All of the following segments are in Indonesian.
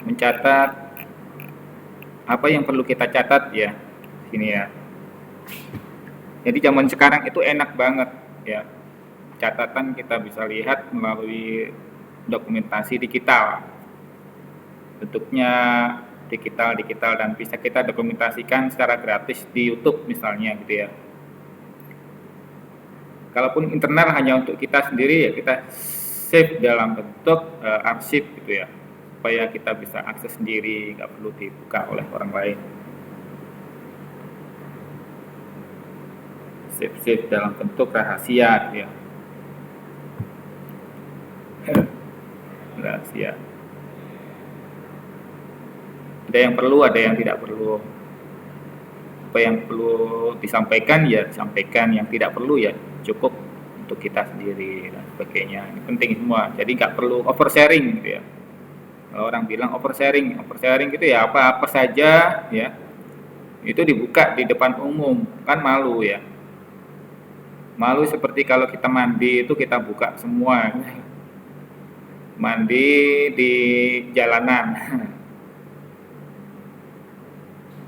mencatat apa yang perlu kita catat ya, sini ya. Jadi zaman sekarang itu enak banget ya. Catatan kita bisa lihat melalui dokumentasi digital. Bentuknya digital dan bisa kita dokumentasikan secara gratis di YouTube misalnya gitu ya. Kalaupun internal hanya untuk kita sendiri ya kita save dalam bentuk arsip gitu ya, supaya kita bisa akses sendiri, nggak perlu dibuka oleh orang lain. Save dalam bentuk rahasia gitu ya. Rahasia. Ada yang perlu, ada yang tidak perlu. Apa yang perlu disampaikan ya disampaikan, yang tidak perlu ya cukup untuk kita sendiri dan sebagainya. Ini penting semua. Jadi nggak perlu oversharing gitu ya. Kalau orang bilang oversharing gitu ya apa-apa saja ya. Itu dibuka di depan umum, kan malu ya. Malu seperti kalau kita mandi itu kita buka semua. Mandi di jalanan.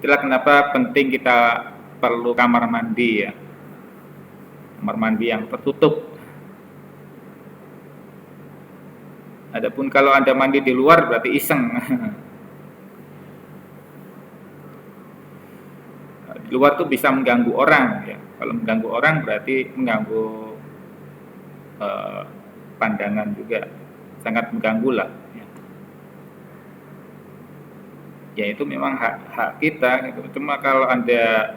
Itulah kenapa penting kita perlu kamar mandi ya. Kamar mandi yang tertutup. Adapun kalau Anda mandi di luar berarti iseng. Di luar tuh bisa mengganggu orang ya. Kalau mengganggu orang berarti mengganggu pandangan juga, sangat mengganggu lah. Ya itu memang hak kita gitu. Cuma kalau Anda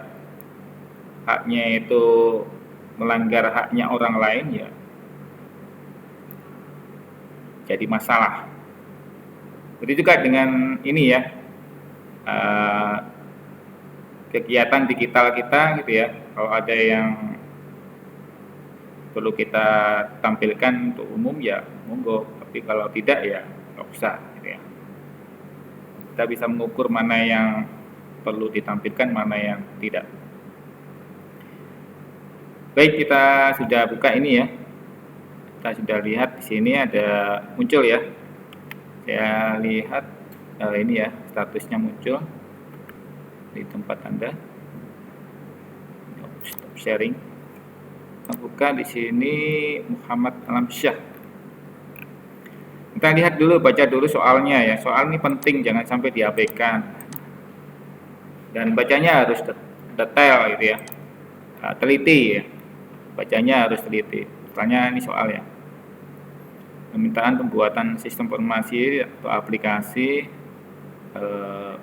haknya itu melanggar haknya orang lain ya jadi masalah. Jadi juga dengan ini ya kegiatan digital kita gitu ya, kalau ada yang perlu kita tampilkan untuk umum ya monggo, tapi kalau tidak ya nggak usah gitu ya. Kita bisa mengukur mana yang perlu ditampilkan, mana yang tidak. Baik, kita sudah buka ini ya. Kita sudah lihat di sini ada muncul ya. Saya lihat ini ya, statusnya muncul di tempat Anda. Stop sharing. Kita buka di sini Muhammad Alamsyah. Kita lihat dulu, baca dulu soalnya ya. Soal ini penting, jangan sampai diabaikan. Dan bacanya harus detail gitu ya. Teliti ya. Bacanya harus teliti. Misalnya ini soal ya. Permintaan pembuatan sistem informasi atau aplikasi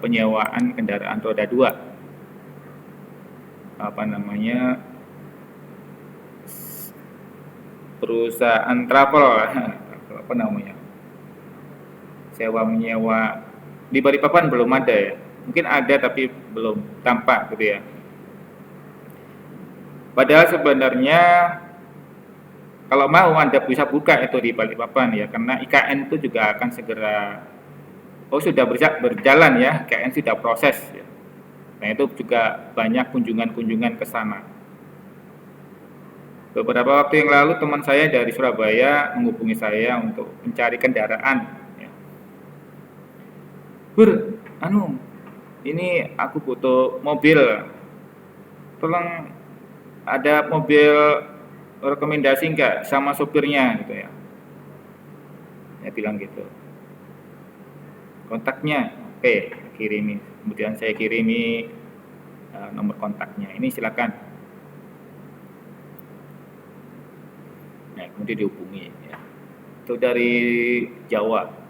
penyewaan kendaraan roda 2. Apa namanya? Perusahaan travel. Apa namanya? Sewa menyewa di Balikpapan belum ada ya, mungkin ada tapi belum tampak gitu ya. Padahal sebenarnya kalau mau Anda bisa buka itu di Balikpapan ya, karena IKN itu juga akan segera sudah berjalan ya, IKN sudah proses ya. Nah itu juga banyak kunjungan ke sana. Beberapa waktu yang lalu teman saya dari Surabaya menghubungi saya untuk mencari kendaraan. Ini aku butuh mobil, tolong ada mobil rekomendasi enggak sama sopirnya gitu ya. Saya bilang gitu. Kontaknya, oke, kirimi. Kemudian saya kirimi nomor kontaknya. Ini silakan. Nah, kemudian dihubungi ya. Itu dari Jawa.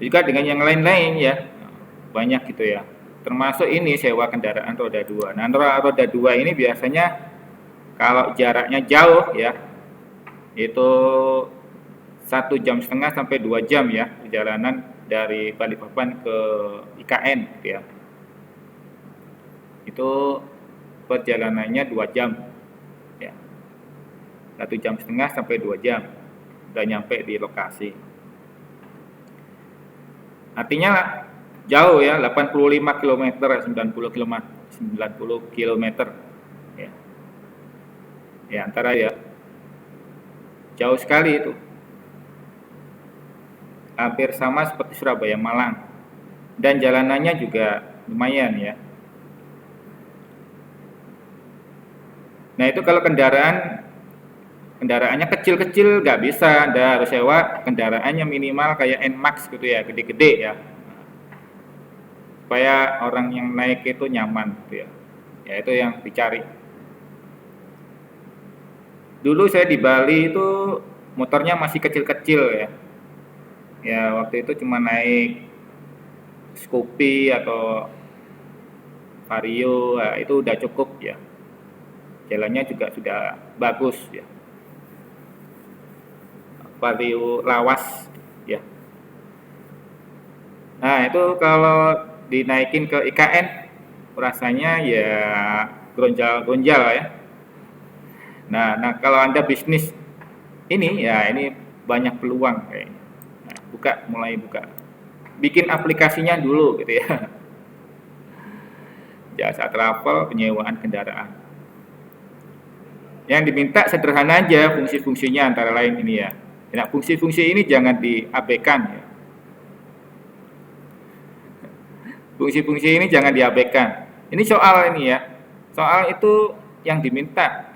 Juga dengan yang lain-lain ya, banyak gitu ya. Termasuk ini sewa kendaraan roda 2. Nah, roda 2 ini biasanya kalau jaraknya jauh ya, itu 1,5 jam sampai 2 jam ya perjalanan dari Balikpapan ke IKN gitu ya. Itu perjalanannya 2 jam ya. 1,5 jam sampai 2 jam udah nyampe di lokasi. Artinya jauh ya, 85 km, 90 km ya. Ya antara ya jauh sekali itu. hampir sama seperti Surabaya Malang, dan jalanannya juga lumayan ya. Nah itu kalau kendaraannya kecil-kecil nggak bisa, Anda harus sewa kendaraannya minimal kayak Nmax gitu ya, gede-gede ya, supaya orang yang naik itu nyaman gitu ya. Ya itu yang dicari. Dulu saya di Bali itu motornya masih kecil-kecil ya. Ya waktu itu cuma naik Scoopy atau Vario, ya, itu udah cukup ya. Jalannya juga sudah bagus ya. Vario lawas ya. Nah itu kalau dinaikin ke IKN rasanya ya gonjal-gonjal ya. Nah kalau Anda bisnis ini ya ini banyak peluang kayaknya. Nah, mulai buka. Bikin aplikasinya dulu gitu ya. Jasa travel, penyewaan kendaraan. Yang diminta sederhana aja fungsi-fungsinya antara lain ini ya. Nah, fungsi-fungsi ini jangan diabaikan ya. Fungsi-fungsi ini jangan diabaikan. Ini soal ini ya. Soal itu yang diminta.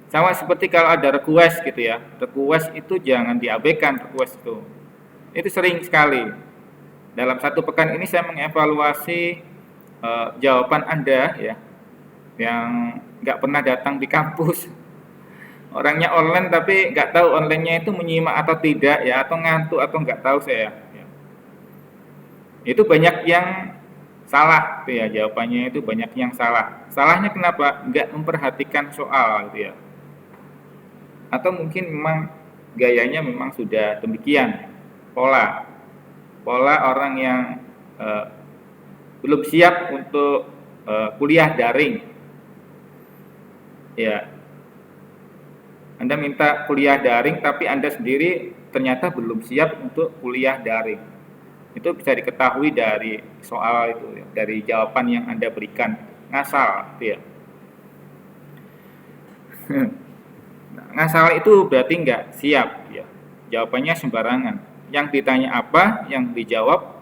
Sama seperti kalau ada request gitu ya. Request itu jangan diabaikan request itu. Itu sering sekali. Dalam 1 pekan ini saya mengevaluasi jawaban Anda ya yang nggak pernah datang di kampus. Orangnya online tapi nggak tahu onlinenya itu menyimak atau tidak ya, atau ngantuk atau nggak tahu saya ya. Itu banyak yang salah gitu ya, jawabannya itu banyak yang salah. Salahnya kenapa? Nggak memperhatikan soal gitu ya, atau mungkin memang gayanya memang sudah demikian, pola orang yang belum siap untuk kuliah daring ya. Anda minta kuliah daring tapi Anda sendiri ternyata belum siap untuk kuliah daring. Itu bisa diketahui dari soal itu ya, dari jawaban yang Anda berikan. Ngasal gitu ya. Nah, ngasal itu berarti nggak siap ya. Jawabannya sembarangan. Yang ditanya apa, yang dijawab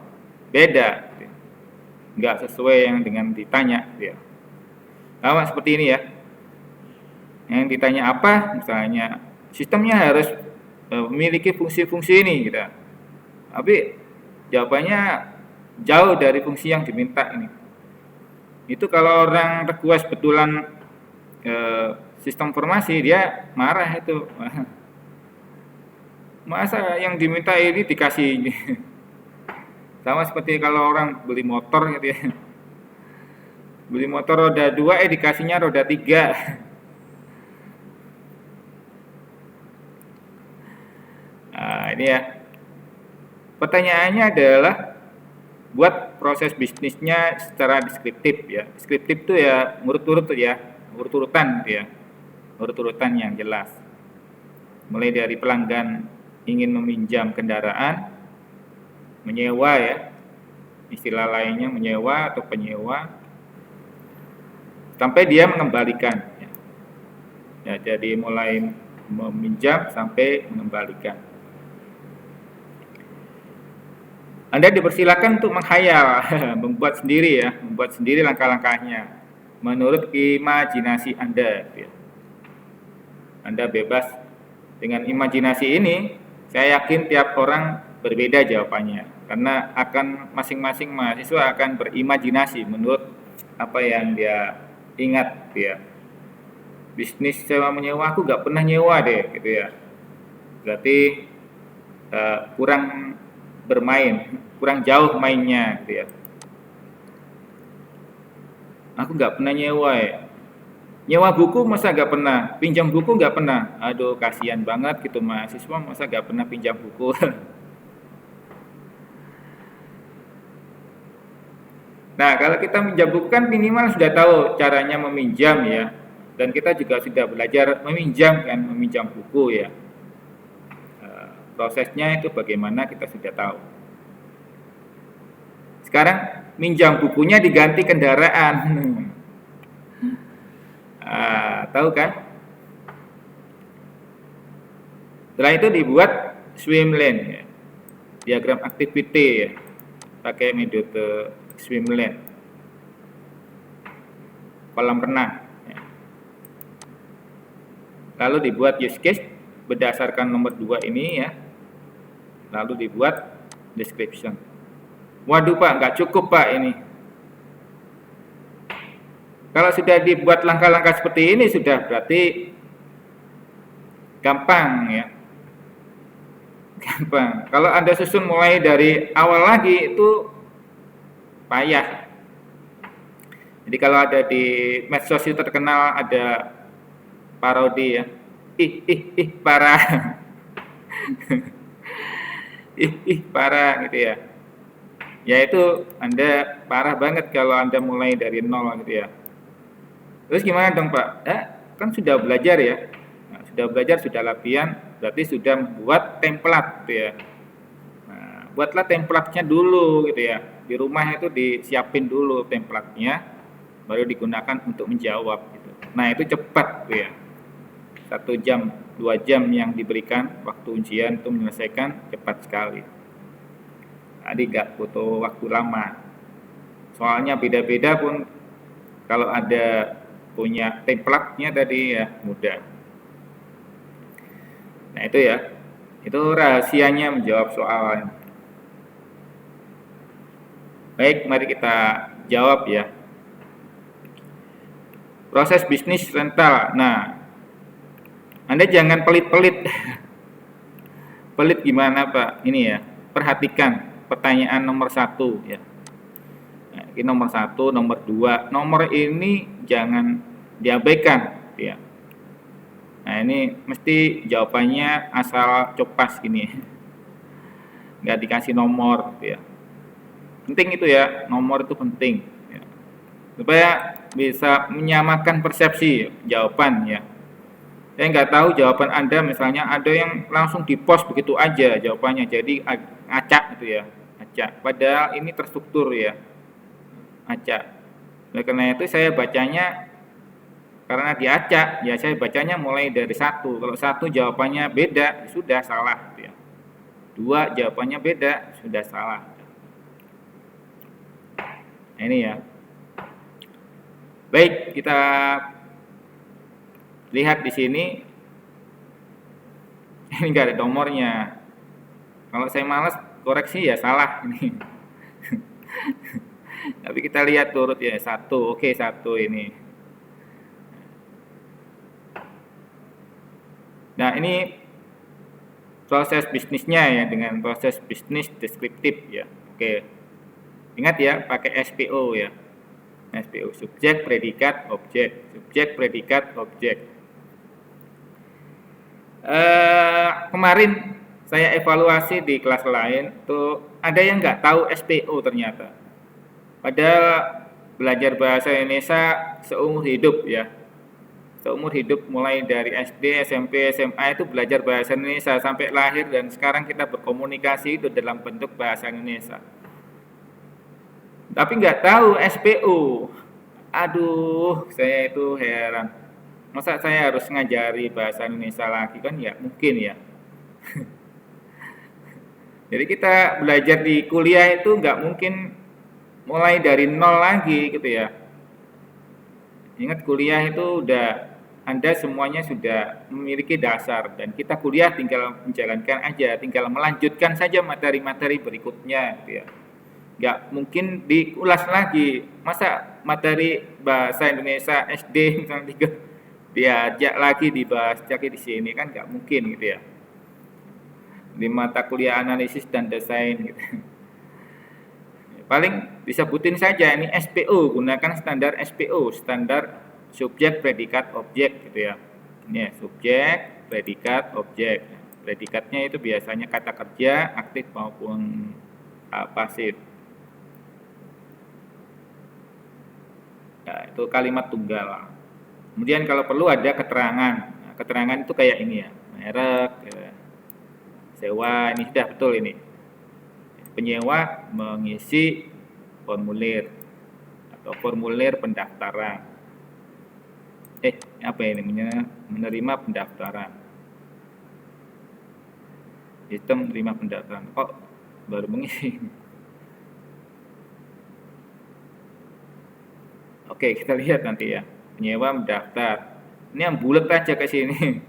beda gitu ya. Nggak sesuai yang dengan ditanya gitu ya. Sama seperti ini ya. Yang ditanya apa, misalnya sistemnya harus memiliki fungsi-fungsi ini gitu. Tapi jawabannya jauh dari fungsi yang diminta ini. Itu kalau orang request betulan sistem informasi, dia marah itu. Masa yang diminta ini dikasih ini. Sama seperti kalau orang beli motor gitu ya. Beli motor roda 2 dikasihnya roda 3. Nah, ini ya. Pertanyaannya adalah buat proses bisnisnya secara deskriptif ya. Deskriptif itu ya urut-urut ya, urut-urutan gitu ya. Urut-urutan yang jelas. Mulai dari pelanggan ingin meminjam kendaraan, menyewa ya. Istilah lainnya menyewa atau penyewa, sampai dia mengembalikan ya. Ya, jadi mulai meminjam sampai mengembalikan. Anda dipersilakan untuk menghayal, membuat sendiri ya, membuat sendiri langkah-langkahnya menurut imajinasi Anda. Ya. Anda bebas dengan imajinasi ini. Saya yakin tiap orang berbeda jawabannya, karena akan masing-masing mahasiswa akan berimajinasi menurut apa yang dia ingat. Ya. Bisnis sewa menyewa aku nggak pernah nyewa deh, gitu ya. Berarti kurang bermain, kurang jauh mainnya gitu ya. Aku nggak pernah nyewa ya. Nyewa buku masa nggak pernah, pinjam buku nggak pernah. Aduh kasihan banget gitu mahasiswa, masa nggak pernah pinjam buku. Nah kalau kita minjam buku kan minimal sudah tahu caranya meminjam ya. Dan kita juga sudah belajar meminjam kan, meminjam buku ya. Prosesnya itu bagaimana kita sudah tahu. Sekarang minjam bukunya diganti kendaraan. Tahu kan? Setelah itu dibuat swim lane ya. diagram activity ya, pakai metode Swimlet, kolam renang ya. Lalu dibuat use case berdasarkan nomor 2 ini ya, lalu dibuat description. Waduh Pak, nggak cukup Pak ini. Kalau sudah dibuat langkah-langkah seperti ini sudah berarti gampang ya. Gampang. Kalau Anda susun mulai dari awal lagi itu payah. Jadi kalau ada di medsos itu terkenal ada parodi ya. Ih parah. ih parah gitu ya. Ya itu Anda parah banget kalau Anda mulai dari nol gitu ya. Terus gimana dong Pak? Kan sudah belajar ya. Nah, sudah belajar, sudah latihan, berarti sudah membuat template gitu ya. Nah, buatlah template-nya dulu gitu ya. Di rumah itu disiapin dulu template-nya, baru digunakan untuk menjawab gitu. Nah itu cepat gitu ya. 1 jam, 2 jam yang diberikan waktu ujian untuk menyelesaikan cepat sekali. Jadi nggak butuh waktu lama. Soalnya beda-beda pun kalau ada punya template-nya tadi ya mudah. Nah itu ya, itu rahasianya menjawab soal. Baik, mari kita jawab ya. Proses bisnis rental. Nah, Anda jangan pelit-pelit. Pelit gimana Pak? Ini ya, perhatikan pertanyaan nomor 1 ya. Nah, ini nomor 1, nomor 2. Nomor ini jangan diabaikan ya. Nah ini mesti jawabannya asal copas gini, nggak dikasih nomor ya. Penting itu ya, nomor itu penting ya. Supaya bisa menyamakan persepsi jawaban ya. Saya nggak tahu jawaban Anda misalnya ada yang langsung di post begitu aja jawabannya, jadi acak gitu ya, acak. Padahal ini terstruktur ya, acak. Oleh karena itu saya bacanya, karena diacak ya saya bacanya mulai dari 1. Kalau 1 jawabannya beda sudah salah ya. 2 jawabannya beda sudah salah. Nah, ini ya. Baik, kita lihat di sini. Ini enggak ada nomornya. Kalau saya malas koreksi ya salah ini. Tapi kita lihat turut ya, 1. Oke, 1 ini. Nah ini proses bisnisnya ya, dengan proses bisnis deskriptif ya. Oke, ingat ya pakai SPO ya. SPO, subjek, predikat, objek. Subjek, predikat, objek. Kemarin saya evaluasi di kelas lain tuh ada yang nggak tahu SPO ternyata. Padahal belajar bahasa Indonesia seumur hidup ya. Seumur hidup mulai dari SD, SMP, SMA itu belajar bahasa Indonesia sampai lahir dan sekarang kita berkomunikasi itu dalam bentuk bahasa Indonesia. Tapi nggak tahu SPO. Aduh, saya itu heran. Masa saya harus ngajari bahasa Indonesia lagi kan ya mungkin ya. Jadi kita belajar di kuliah itu nggak mungkin mulai dari nol lagi gitu ya. Ingat kuliah itu udah Anda semuanya sudah memiliki dasar dan kita kuliah tinggal menjalankan aja, tinggal melanjutkan saja materi-materi berikutnya gitu ya. Nggak mungkin diulas lagi. Masa materi bahasa Indonesia SD misalnya diajak lagi dibahas lagi di sini kan nggak mungkin gitu ya. Di mata kuliah analisis dan desain gitu. Paling disebutin saja ini SPO, gunakan standar SPO, standar subjek, predikat, objek gitu ya. Ini ya, subjek, predikat, objek. Predikatnya itu biasanya kata kerja, aktif maupun pasif. Nah, itu kalimat tunggal. Kemudian kalau perlu ada keterangan. Nah, keterangan itu kayak ini ya, merek, ya. Sewa, ini sudah betul ini. Penyewa mengisi formulir atau formulir pendaftaran. Apa ini? Menerima pendaftaran. Sistem menerima pendaftaran. baru mengisi. Oke, kita lihat nanti ya. Penyewa mendaftar. Ini yang bulat aja ke sini.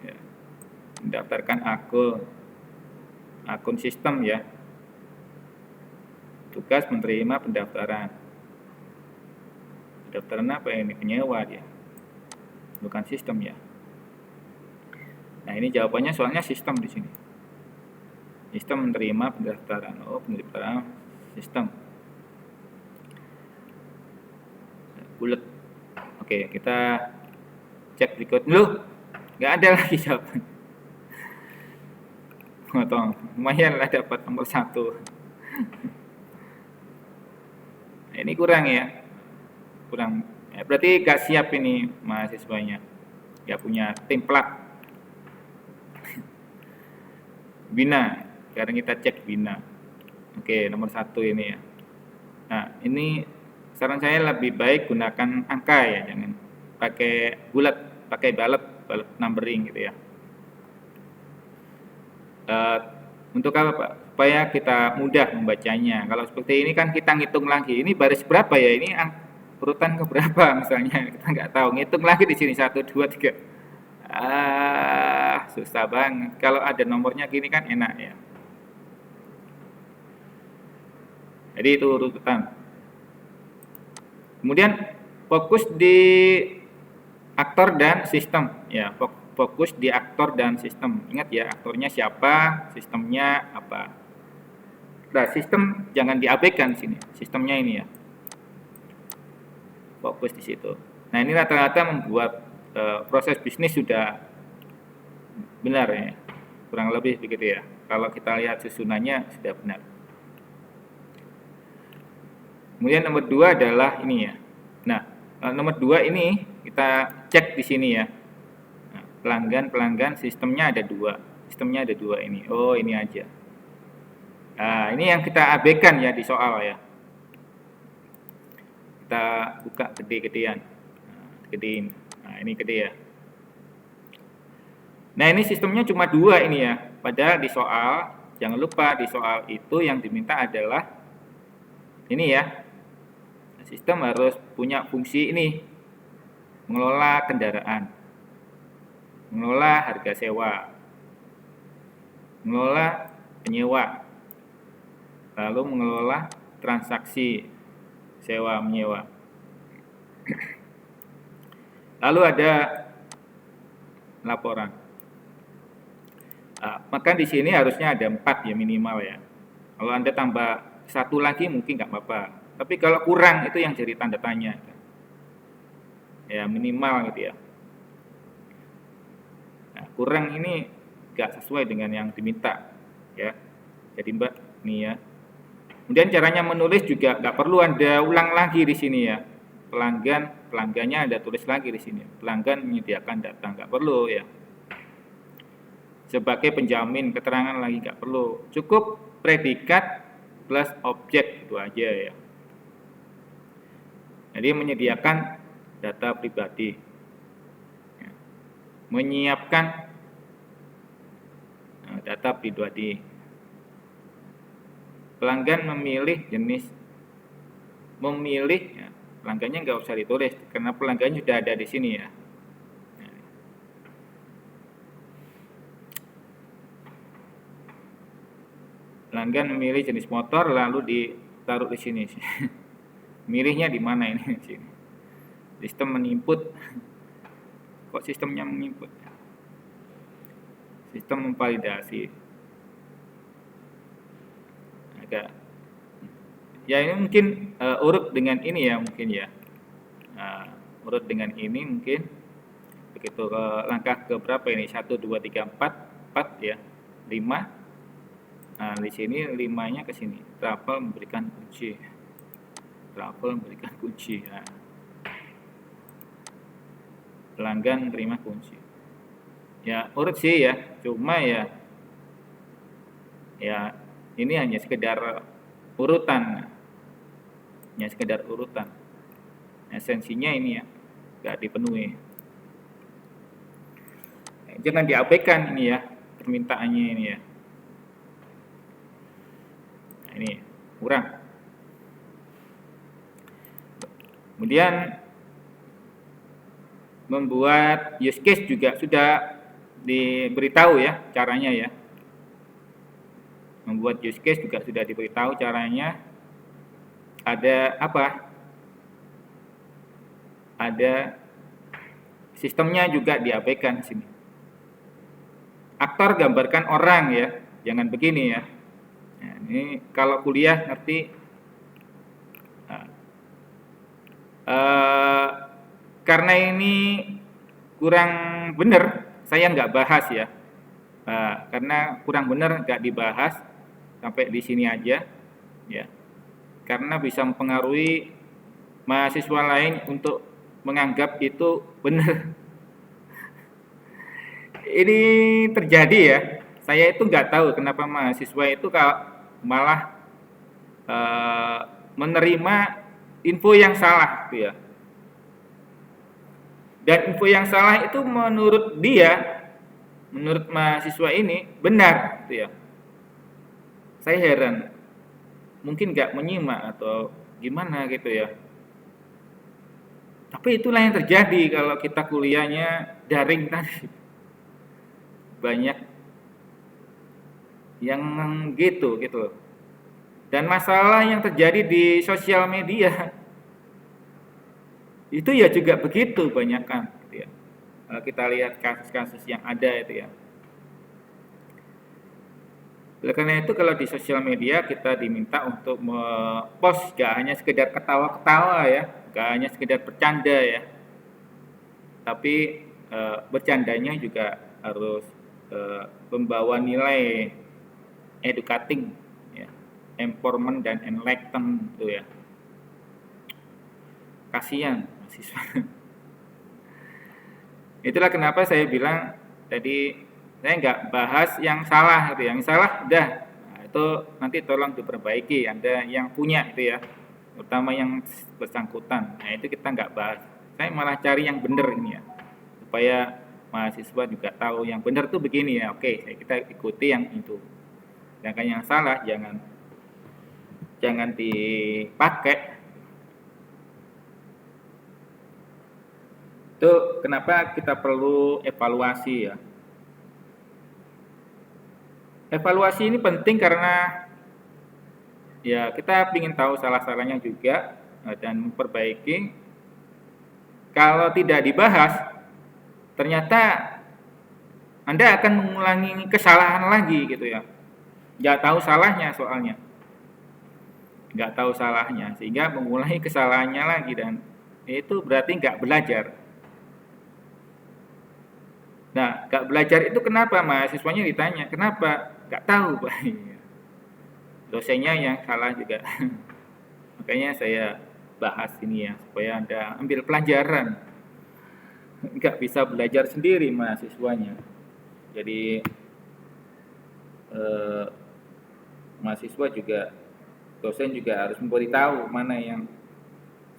Ya, mendaftarkan akun sistem ya. Tugas menerima pendaftaran. Pendaftaran apa ini? Penyewa dia. Bukan sistem ya. Nah, ini jawabannya soalnya sistem di sini. Sistem menerima pendaftaran. Oh, pendaftaran sistem. Bulat. Oke, kita cek berikut dulu. Nggak ada lagi jawaban. Potong. Lumayan lah dapat nomor 1. Nah, ini kurang ya. Kurang. Ya, berarti nggak siap ini mahasiswanya. Nggak punya template. Bina. Sekarang kita cek Bina. Oke, nomor 1 ini ya. Nah, ini saran saya lebih baik gunakan angka ya, jangan pakai bulat, pakai balet numbering gitu ya. Untuk apa Pak? Supaya kita mudah membacanya. Kalau seperti ini kan kita ngitung lagi, ini baris berapa ya, ini urutan ke berapa misalnya, kita nggak tahu, ngitung lagi di sini 1, 2, 3. Susah banget. Kalau ada nomornya gini kan enak ya. Jadi itu urutan. Kemudian fokus di aktor dan sistem ya, fokus di aktor dan sistem. Ingat ya, aktornya siapa, sistemnya apa. Nah, sistem jangan diabaikan sini, sistemnya ini ya. Fokus di situ. Nah, ini rata-rata membuat proses bisnis sudah benar ya. Kurang lebih begitu ya. Kalau kita lihat susunannya sudah benar. Kemudian nomor 2 adalah ini ya. Nah, nomor 2 ini kita cek di sini ya. Nah, pelanggan sistemnya ada 2. Sistemnya ada 2 ini. Oh, ini aja. Nah, ini yang kita abaikan ya di soal ya. Kita buka gede-gedean. Nah, gedein. Nah, ini gede ya. Nah, ini sistemnya cuma 2 ini ya. Padahal di soal, jangan lupa di soal itu yang diminta adalah ini ya. Sistem harus punya fungsi ini, mengelola kendaraan, mengelola harga sewa, mengelola penyewa, lalu mengelola transaksi sewa menyewa. Lalu ada laporan. Nah, maka di sini harusnya ada 4 ya minimal ya. Kalau Anda tambah 1 lagi mungkin nggak apa-apa. Tapi kalau kurang itu yang jadi tanda tanya. Ya minimal gitu ya. Nah, kurang ini nggak sesuai dengan yang diminta. Ya. Jadi Mbak, nih ya. Kemudian caranya menulis juga nggak perlu Anda ulang lagi di sini ya. Pelanggannya Anda tulis lagi di sini. Pelanggan menyediakan data, nggak perlu ya. Sebagai penjamin keterangan lagi nggak perlu. Cukup predikat plus objek itu aja ya. Jadi menyediakan data pribadi, menyiapkan data pribadi. Pelanggan memilih jenis, memilih, ya, pelanggannya nggak usah ditulis karena pelanggannya sudah ada di sini ya. Pelanggan memilih jenis motor lalu ditaruh di sini. Milihnya di mana ini? Sini. Sistem menginput. Kok sistemnya menginput? Sistem memvalidasi. Agak. Ya ini mungkin urut dengan ini ya mungkin ya. Urut dengan ini mungkin. Begitu ke langkah ke berapa ini? 1, 2, 3, 4 ya. 5. Nah di sini 5-nya ke sini. Travel memberikan kunci. Travel memberikan kunci. Nah. Pelanggan menerima kunci. Ya urut sih ya, cuma ya ini hanya sekedar urutan, hanya sekedar urutan. Esensinya ini ya nggak dipenuhi. Jangan diabaikan ini ya permintaannya ini ya. Nah, ini kurang. Kemudian membuat use case juga sudah diberitahu ya caranya ya. Membuat use case juga sudah diberitahu caranya. Ada apa? Ada sistemnya juga diabaikan di sini. Aktor gambarkan orang ya, jangan begini ya. Nah, ini kalau kuliah ngerti. Nah, karena ini kurang benar, saya nggak bahas ya. Karena kurang benar nggak dibahas sampai di sini aja ya. Karena bisa mempengaruhi mahasiswa lain untuk menganggap itu benar. Ini terjadi ya. Saya itu nggak tahu kenapa mahasiswa itu malah menerima info yang salah gitu ya. Dan info yang salah itu menurut dia, menurut mahasiswa ini benar gitu ya. Saya heran, mungkin nggak menyimak atau gimana gitu ya. Tapi itulah yang terjadi kalau kita kuliahnya daring tadi. Banyak yang gitu. Dan masalah yang terjadi di sosial media itu ya juga begitu banyak kan gitu ya. Kalau kita lihat kasus-kasus yang ada itu ya. Oleh karena itu kalau di sosial media kita diminta untuk post gak hanya sekedar ketawa-ketawa ya, gak hanya sekedar bercanda ya, tapi bercandanya juga harus membawa nilai educating ya, empowerment dan enlighten itu ya. Kasihan mahasiswa. Itulah kenapa saya bilang tadi saya nggak bahas yang salah gitu. Yang salah udah, nah, itu nanti tolong diperbaiki. Anda yang punya itu ya, terutama yang bersangkutan. Nah itu kita nggak bahas. Saya malah cari yang benar ini ya, supaya mahasiswa juga tahu yang benar tuh begini ya. Oke, kita ikuti yang itu. Sedangkan yang salah jangan dipakai. Itu kenapa kita perlu evaluasi ya. Evaluasi ini penting karena ya kita ingin tahu salah-salahnya juga dan memperbaiki. Kalau tidak dibahas, ternyata Anda akan mengulangi kesalahan lagi gitu ya. Nggak tahu salahnya soalnya. Nggak tahu salahnya, sehingga mengulangi kesalahannya lagi dan itu berarti nggak belajar. Nah, nggak belajar itu kenapa? Mahasiswanya ditanya, kenapa? Nggak tahu, Pak. Dosennya yang salah juga. Makanya saya bahas ini ya, supaya Anda ambil pelajaran. Nggak bisa belajar sendiri mahasiswanya. Jadi mahasiswa juga, dosen juga harus memberitahu mana yang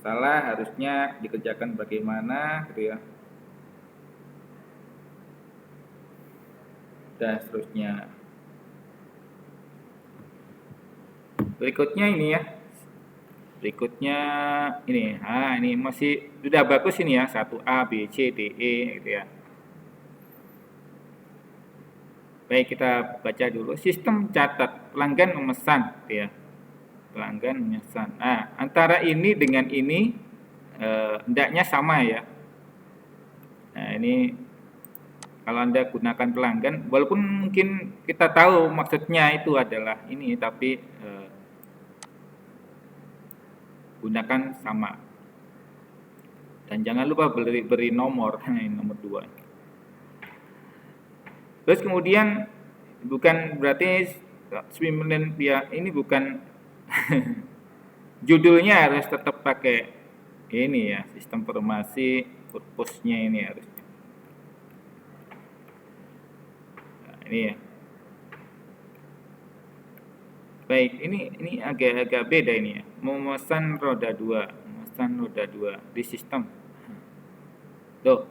salah, harusnya dikerjakan bagaimana gitu ya. Dan seterusnya. Berikutnya ini ya. Berikutnya ini. Ini masih sudah bagus ini ya. 1A, B, C, D, E gitu ya. Baik, kita baca dulu. Sistem catat pelanggan memesan gitu ya. Pelanggan memesan. Nah, antara ini dengan ini hendaknya sama ya. Nah, ini kalau Anda gunakan pelanggan, walaupun mungkin kita tahu maksudnya itu adalah ini, tapi gunakan sama. Dan jangan lupa beri nomor, nomor 2. Terus kemudian bukan berarti swimmen ya, ini bukan judulnya harus tetap pakai ini ya, sistem informasi purpose-nya ini harus. Ini ya. Baik, ini agak beda ini ya. Memesan roda 2 di sistem. Tuh.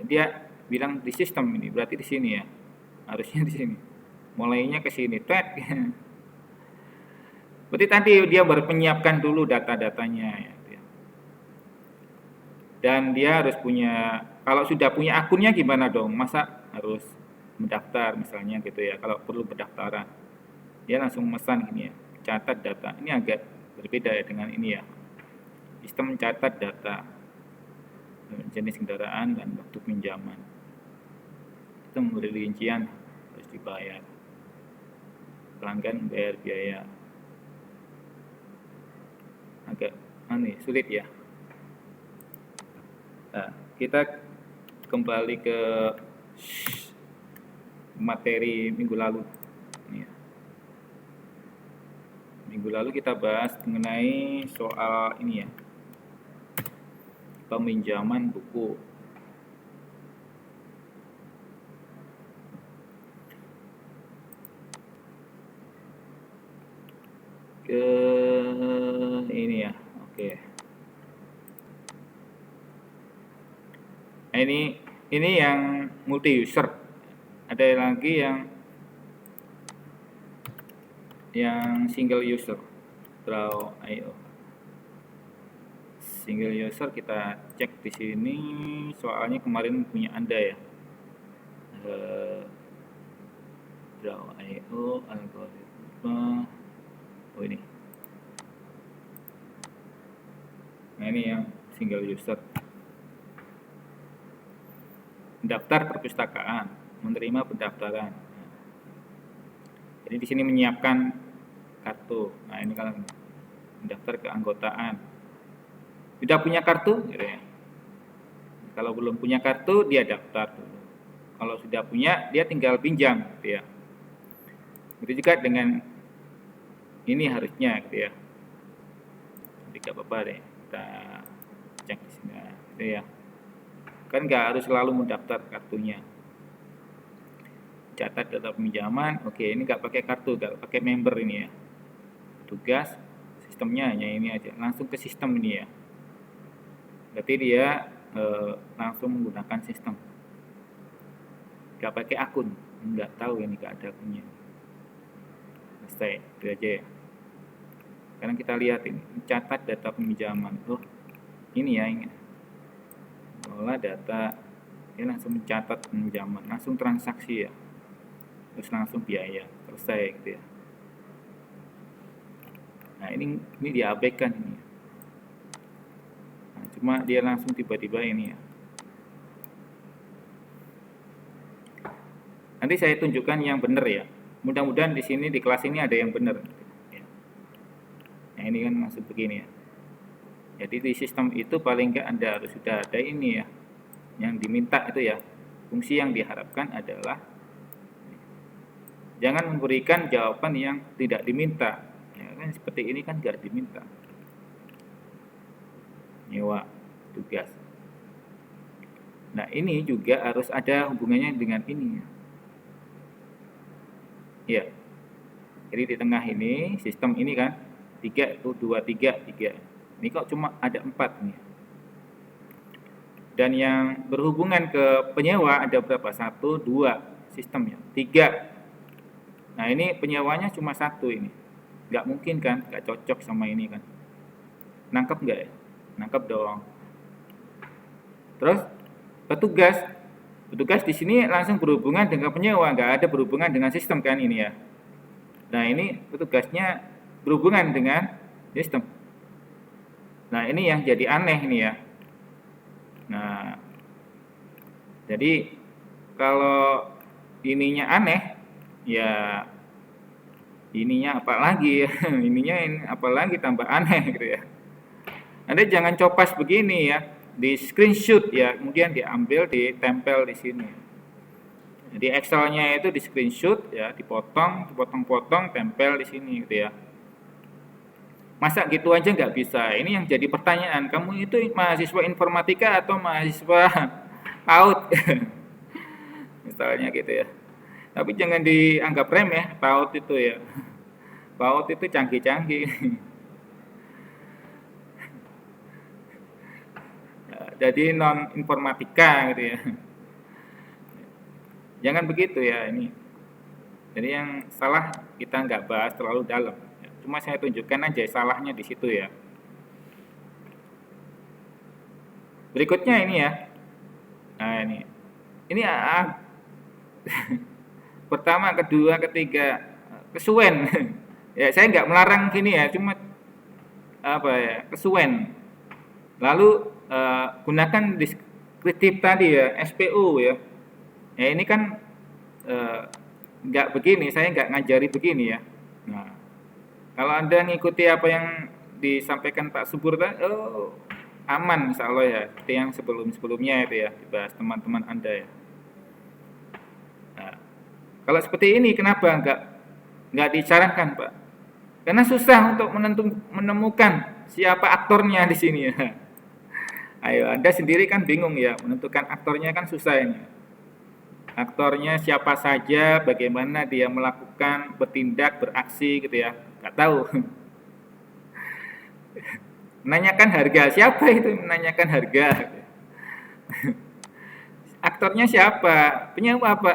Dia bilang di sistem ini, berarti di sini ya. Harusnya di sini. Mulainya ke sini, tet. Berarti tadi dia baru menyiapkan dulu data-datanya ya, gitu ya. Dan dia harus punya, kalau sudah punya akunnya gimana dong? Masa harus mendaftar misalnya gitu ya, kalau perlu pendaftaran. Dia langsung memesan gini ya, catat data. Ini agak berbeda ya dengan ini ya. Sistem mencatat data jenis kendaraan dan waktu pinjaman. Itu memberi rincian harus dibayar. Pelanggan bayar biaya. Agak aneh, sulit ya. Nah, kita kembali ke materi minggu lalu. Minggu lalu kita bahas mengenai soal ini ya, peminjaman buku. Ke ini ya, oke. Nah, ini yang multi user. Ada lagi yang single user, Draw.io. Single user kita cek di sini, soalnya kemarin punya Anda ya. Draw.io algoritma. Oh ini. Nah ini yang single user. Daftar perpustakaan, menerima pendaftaran. Jadi di sini menyiapkan kartu. Nah ini kalau mendaftar keanggotaan. Sudah punya kartu? Gitu ya. Kalau belum punya kartu, dia daftar dulu. Kalau sudah punya, dia tinggal pinjam, gitu ya. Begitu juga dengan ini harusnya, gitu ya. Jadi nggak apa-apa deh, kita cek di sini, gitu ya. Kan nggak harus selalu mendaftar kartunya. Catat data pinjaman, oke, ini nggak pakai kartu, nggak pakai member ini ya. Tugas, sistemnya hanya ini aja, langsung ke sistem ini ya. Berarti dia langsung menggunakan sistem, nggak pakai akun, nggak tahu ini nggak ada akunnya. Selesai, itu aja ya. Sekarang kita lihat ini, catat data pinjaman. Oh, ini ya, ini. Olah data, dia langsung mencatat pinjaman, langsung transaksi ya, terus langsung biaya, selesai gitu ya. Nah ini diabaikan ini. Nah, cuma dia langsung tiba-tiba ini ya. Nanti saya tunjukkan yang benar ya. Mudah-mudahan di sini di kelas ini ada yang benar. Nah ini kan maksud begini ya. Jadi di sistem itu paling enggak Anda harus sudah ada ini ya. Yang diminta itu ya. Fungsi yang diharapkan adalah jangan memberikan jawaban yang tidak diminta. Ya, kan seperti ini kan enggak diminta. Nyewa tugas. Nah ini juga harus ada hubungannya dengan ini ya. Ya. Jadi di tengah ini sistem ini kan 3 itu 2 3 3. Ini kok cuma ada 4 nih. Dan yang berhubungan ke penyewa ada berapa? 1 2 sistemnya. 3. Nah, ini penyewanya cuma 1 ini. Nggak mungkin kan? Nggak cocok sama ini kan. Nangkep nggak ya? Nangkep dong. Terus petugas. Petugas di sini langsung berhubungan dengan penyewa, nggak ada berhubungan dengan sistem kan ini ya. Nah ini petugasnya berhubungan dengan sistem. Nah ini yang jadi aneh ini ya. Nah jadi kalau ininya aneh ya ininya apalagi ya. Ininya ini apalagi tambah aneh gitu ya. Anda jangan copas begini ya, di screenshot ya, kemudian diambil ditempel di sini. Jadi Excelnya itu di screenshot ya, dipotong-potong, tempel di sini gitu ya. Masa gitu aja nggak bisa? Ini yang jadi pertanyaan. Kamu itu mahasiswa informatika atau mahasiswa PAUD? Misalnya gitu ya. Tapi jangan dianggap remeh PAUD itu ya. PAUD itu canggih-canggih. Jadi non informatika gitu ya. Jangan begitu ya ini. Jadi yang salah kita nggak bahas terlalu dalam. Cuma saya tunjukkan aja salahnya di situ ya. Berikutnya ini ya. Nah, ini pertama, kedua, ketiga, kesuwen. Ya, saya nggak melarang gini ya, cuma apa ya, kesuwen. Lalu gunakan deskriptif tadi ya, SPO ya. Ya ini kan nggak begini, saya nggak ngajari begini ya. Nah, kalau Anda ngikuti apa yang disampaikan Pak Subur tadi, aman insya Allah ya, seperti yang sebelum-sebelumnya itu ya, dibahas teman-teman Anda ya. Nah, kalau seperti ini kenapa nggak disarankan Pak? Karena susah untuk menemukan siapa aktornya di sini ya. Ayo, Anda sendiri kan bingung ya, menentukan aktornya kan susah ini. Aktornya siapa saja, bagaimana dia melakukan, bertindak, beraksi gitu ya, nggak tahu. Menanyakan harga, siapa itu menanyakan harga? Aktornya siapa? Penyewa apa?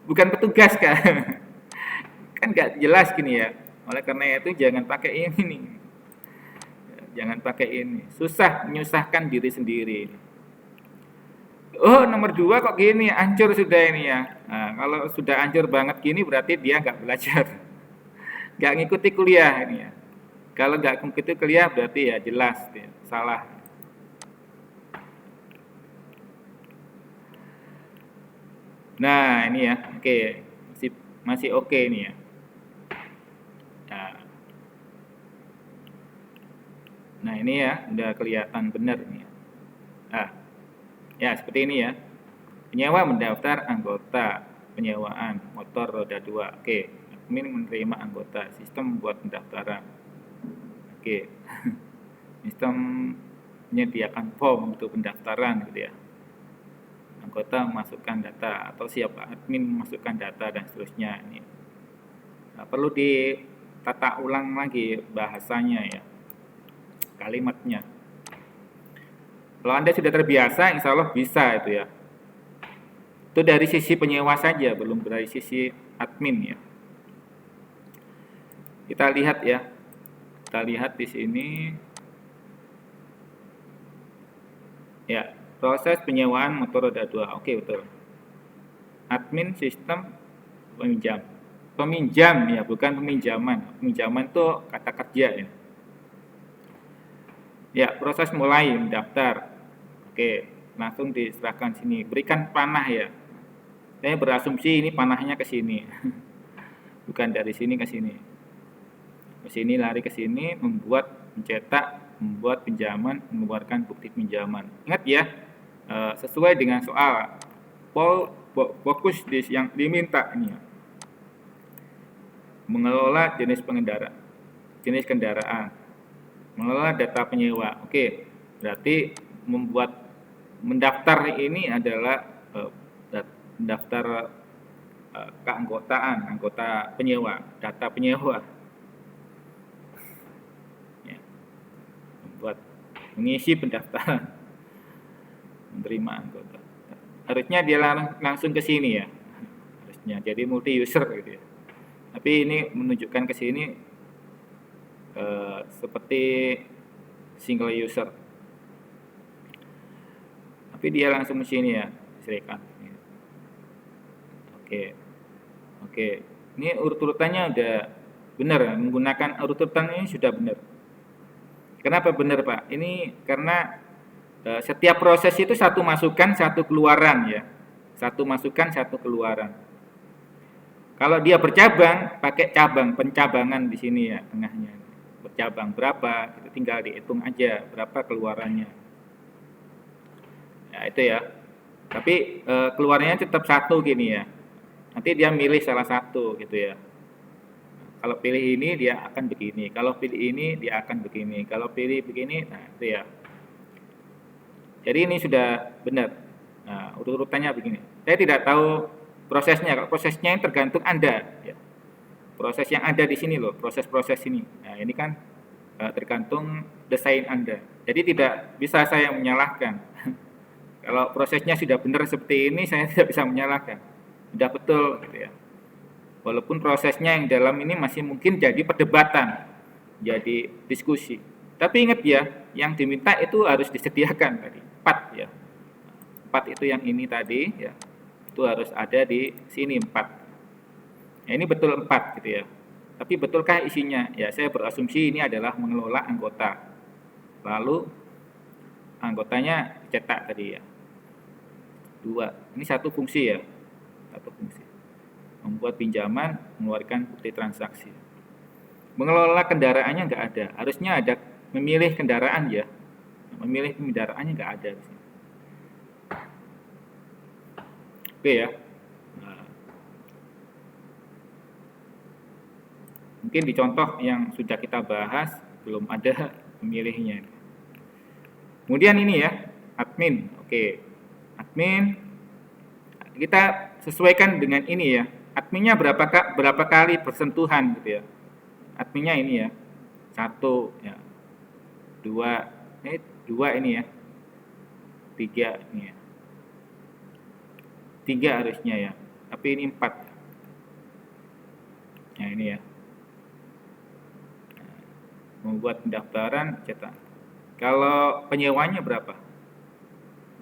Bukan petugas kan? Kan nggak jelas gini ya. Oleh karena itu jangan pakai ini nih. Jangan pakai ini. Susah menyusahkan diri sendiri. Oh, nomor 2 kok gini, hancur sudah ini ya. Nah, kalau sudah hancur banget gini berarti dia nggak belajar. Nggak ngikuti kuliah ini ya. Kalau nggak ngikuti kuliah berarti ya jelas ya, salah. Nah, ini ya. Oke. Masih oke ini ya. Nah, ini ya, udah kelihatan benar ini ya. Ya seperti ini ya. Penyewa mendaftar anggota penyewaan motor roda 2. Oke, admin menerima anggota, sistem buat pendaftaran. Oke. Sistem menyediakan form untuk pendaftaran gitu ya. Anggota memasukkan data atau siapa admin memasukkan data dan seterusnya ini. Nah, perlu ditata ulang lagi bahasanya ya. Kalimatnya. Kalau Anda sudah terbiasa, insya Allah bisa itu ya. Itu dari sisi penyewa saja, belum dari sisi admin ya. Kita lihat ya. Kita lihat di sini. Ya, proses penyewaan motor roda 2. Oke, betul. Admin sistem peminjam. Peminjam ya, bukan peminjaman. Peminjaman itu kata kerja ya. Ya, proses mulai mendaftar. Oke, langsung diserahkan sini. Berikan panah ya. Saya berasumsi ini panahnya ke sini. Bukan dari sini ke sini. Ke sini lari ke sini, mencetak, membuat pinjaman, mengeluarkan bukti pinjaman. Ingat ya, sesuai dengan soal. Fokus di yang diminta ini ya. Mengelola jenis kendaraan. Mengelola data penyewa. Oke, berarti mendaftar ini adalah daftar keanggotaan, anggota penyewa, data penyewa. Ya. Mengisi pendaftaran, menerima anggota. Harusnya dia langsung ke sini ya. Harusnya jadi multi user gitu ya. Tapi ini menunjukkan ke sini seperti single user. Tapi dia langsung ke sini ya, silakan. Oke. Ini urut-urutannya udah benar, menggunakan urut-urutan ini sudah benar. Kenapa benar, Pak? Ini karena setiap proses itu satu masukan, satu keluaran ya. Satu masukan, satu keluaran. Kalau dia bercabang, pakai cabang, pencabangan di sini ya, tengahnya. Bercabang berapa, itu tinggal dihitung aja berapa keluarannya. Ya, itu ya. Tapi keluarnya tetap satu gini ya. Nanti dia milih salah satu gitu ya. Kalau pilih ini dia akan begini, kalau pilih ini dia akan begini, kalau pilih begini, nah itu ya. Jadi ini sudah benar. Nah, urut-urutannya begini. Saya tidak tahu prosesnya, kalau prosesnya yang tergantung Anda. Ya. Proses yang ada di sini loh, proses-proses ini. Nah ini kan tergantung desain Anda. Jadi tidak bisa saya menyalahkan. Kalau prosesnya sudah benar seperti ini, saya tidak bisa menyalahkan. Sudah betul gitu ya. Walaupun prosesnya yang dalam ini masih mungkin jadi perdebatan, jadi diskusi. Tapi ingat ya, yang diminta itu harus disediakan tadi, 4 ya. 4 itu yang ini tadi ya. Itu harus ada di sini 4. Ya, ini betul 4 gitu ya. Tapi betulkah isinya? Ya, saya berasumsi ini adalah mengelola anggota. Lalu anggotanya cetak tadi ya. 2. Ini satu fungsi ya. Satu fungsi. Membuat pinjaman, mengeluarkan bukti transaksi. Mengelola kendaraannya nggak ada. Harusnya ada memilih kendaraan ya. Memilih kendaraannya nggak ada di sini. Oke ya. Nah, mungkin di contoh yang sudah kita bahas belum ada memilihnya. Kemudian ini ya, admin. Oke. Admin kita sesuaikan dengan ini ya. Adminnya berapa kali bersentuhan gitu ya. Adminnya ini ya. 1 ya. 2 ini ya. 3 ini ya. 3 harusnya ya. Tapi ini 4. Nah, ini ya. Membuat pendaftaran cetak. Kalau penyewanya berapa?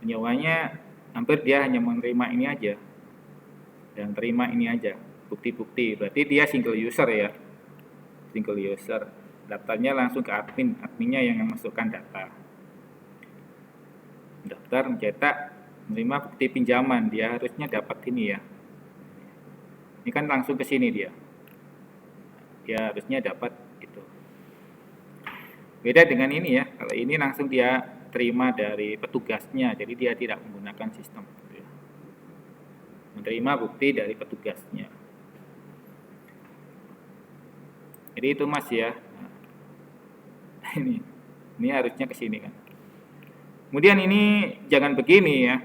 Penyewanya hampir dia hanya menerima ini aja. Dan terima ini aja, bukti-bukti. Berarti dia single user ya. Single user. Daftarnya langsung ke admin, adminnya yang memasukkan data. Daftar, mencetak, menerima bukti pinjaman, dia harusnya dapat ini ya. Ini kan langsung ke sini dia. Dia harusnya dapat itu. Beda dengan ini ya. Kalau ini langsung dia terima dari petugasnya, jadi dia tidak menggunakan sistem. Menerima bukti dari petugasnya. Jadi itu Mas ya. Ini harusnya ke sini kan. Kemudian ini jangan begini ya.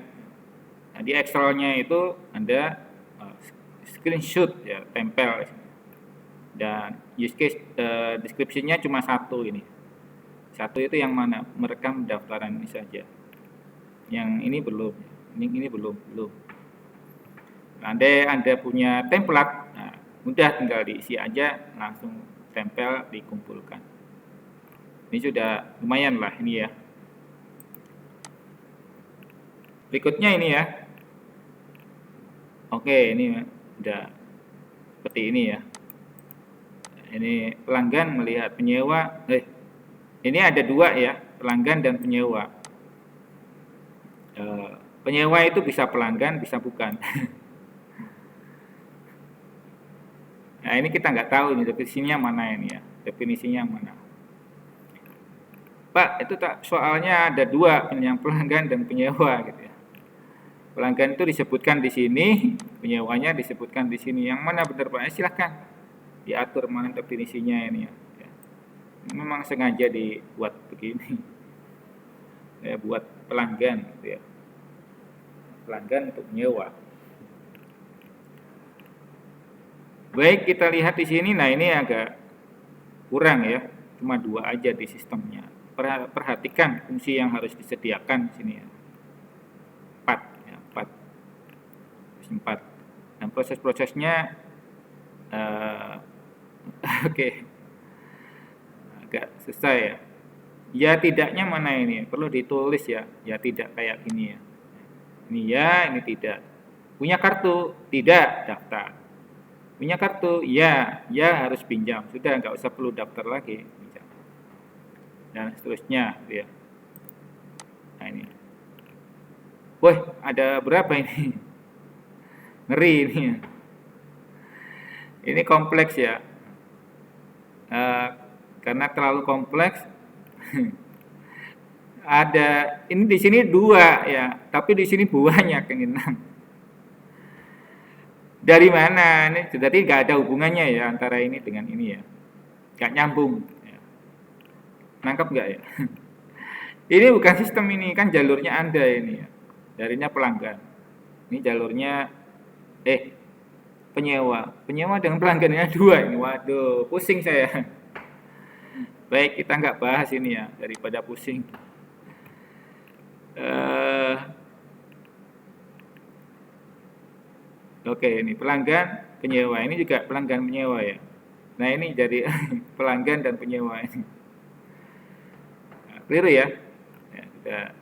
Nah, di Excel-nya itu ada screenshot ya, tempel. Dan use case description-nya cuma 1 ini. 1 itu yang mana? Merekam pendaftaran ini saja. Yang ini belum. Ini belum. Anda punya template, nah, mudah tinggal diisi aja, langsung tempel, dikumpulkan. Ini sudah lumayan lah ini ya. Berikutnya ini ya. Oke, ini udah seperti ini ya. Ini pelanggan melihat penyewa. Ini ada 2 ya, pelanggan dan penyewa. Penyewa itu bisa pelanggan, bisa bukan. Nah, ini kita nggak tahu ini definisinya mana ini ya. Definisinya mana. Pak, itu tak soalnya ada 2, yang pelanggan dan penyewa gitu ya. Pelanggan itu disebutkan di sini, penyewanya disebutkan di sini. Yang mana benar Pak? Silahkan diatur mana definisinya ini ya. Memang sengaja dibuat begini. Ya, buat pelanggan gitu ya. Pelanggan untuk menyewa. Baik, kita lihat di sini. Nah, ini agak kurang ya. Cuma 2 aja di sistemnya. Perhatikan fungsi yang harus disediakan di sini ya. 4 ya, 4. Dan proses-prosesnya oke. Agak susah ya. Ya tidaknya mana ini? Perlu ditulis ya. Ya tidak kayak gini ya. Ini ya, ini tidak. Punya kartu? Tidak, daftar. Punya kartu? Ya harus pinjam. Sudah nggak usah perlu daftar lagi. Pinjam. Dan seterusnya ya. Nah ini. Wah, ada berapa ini? Ngeri ini. Ini kompleks ya. Karena terlalu kompleks. Ada ini di sini 2 ya, tapi di sini banyak yang 6. Dari mana? Ini berarti nggak ada hubungannya ya antara ini dengan ini ya. Nggak nyambung. Ya. Nangkep nggak ya? Ini bukan sistem ini, kan jalurnya Anda ini ya. Jalurnya pelanggan. Ini jalurnya penyewa. Penyewa dengan pelanggannya 2 ini. Waduh, pusing saya. Baik, kita nggak bahas ini ya, daripada pusing. Oke, ini pelanggan. penyewa. Ini juga pelanggan penyewa ya. Nah ini jadi pelanggan dan penyewa ini. Nah, keliru ya. Ya sudah.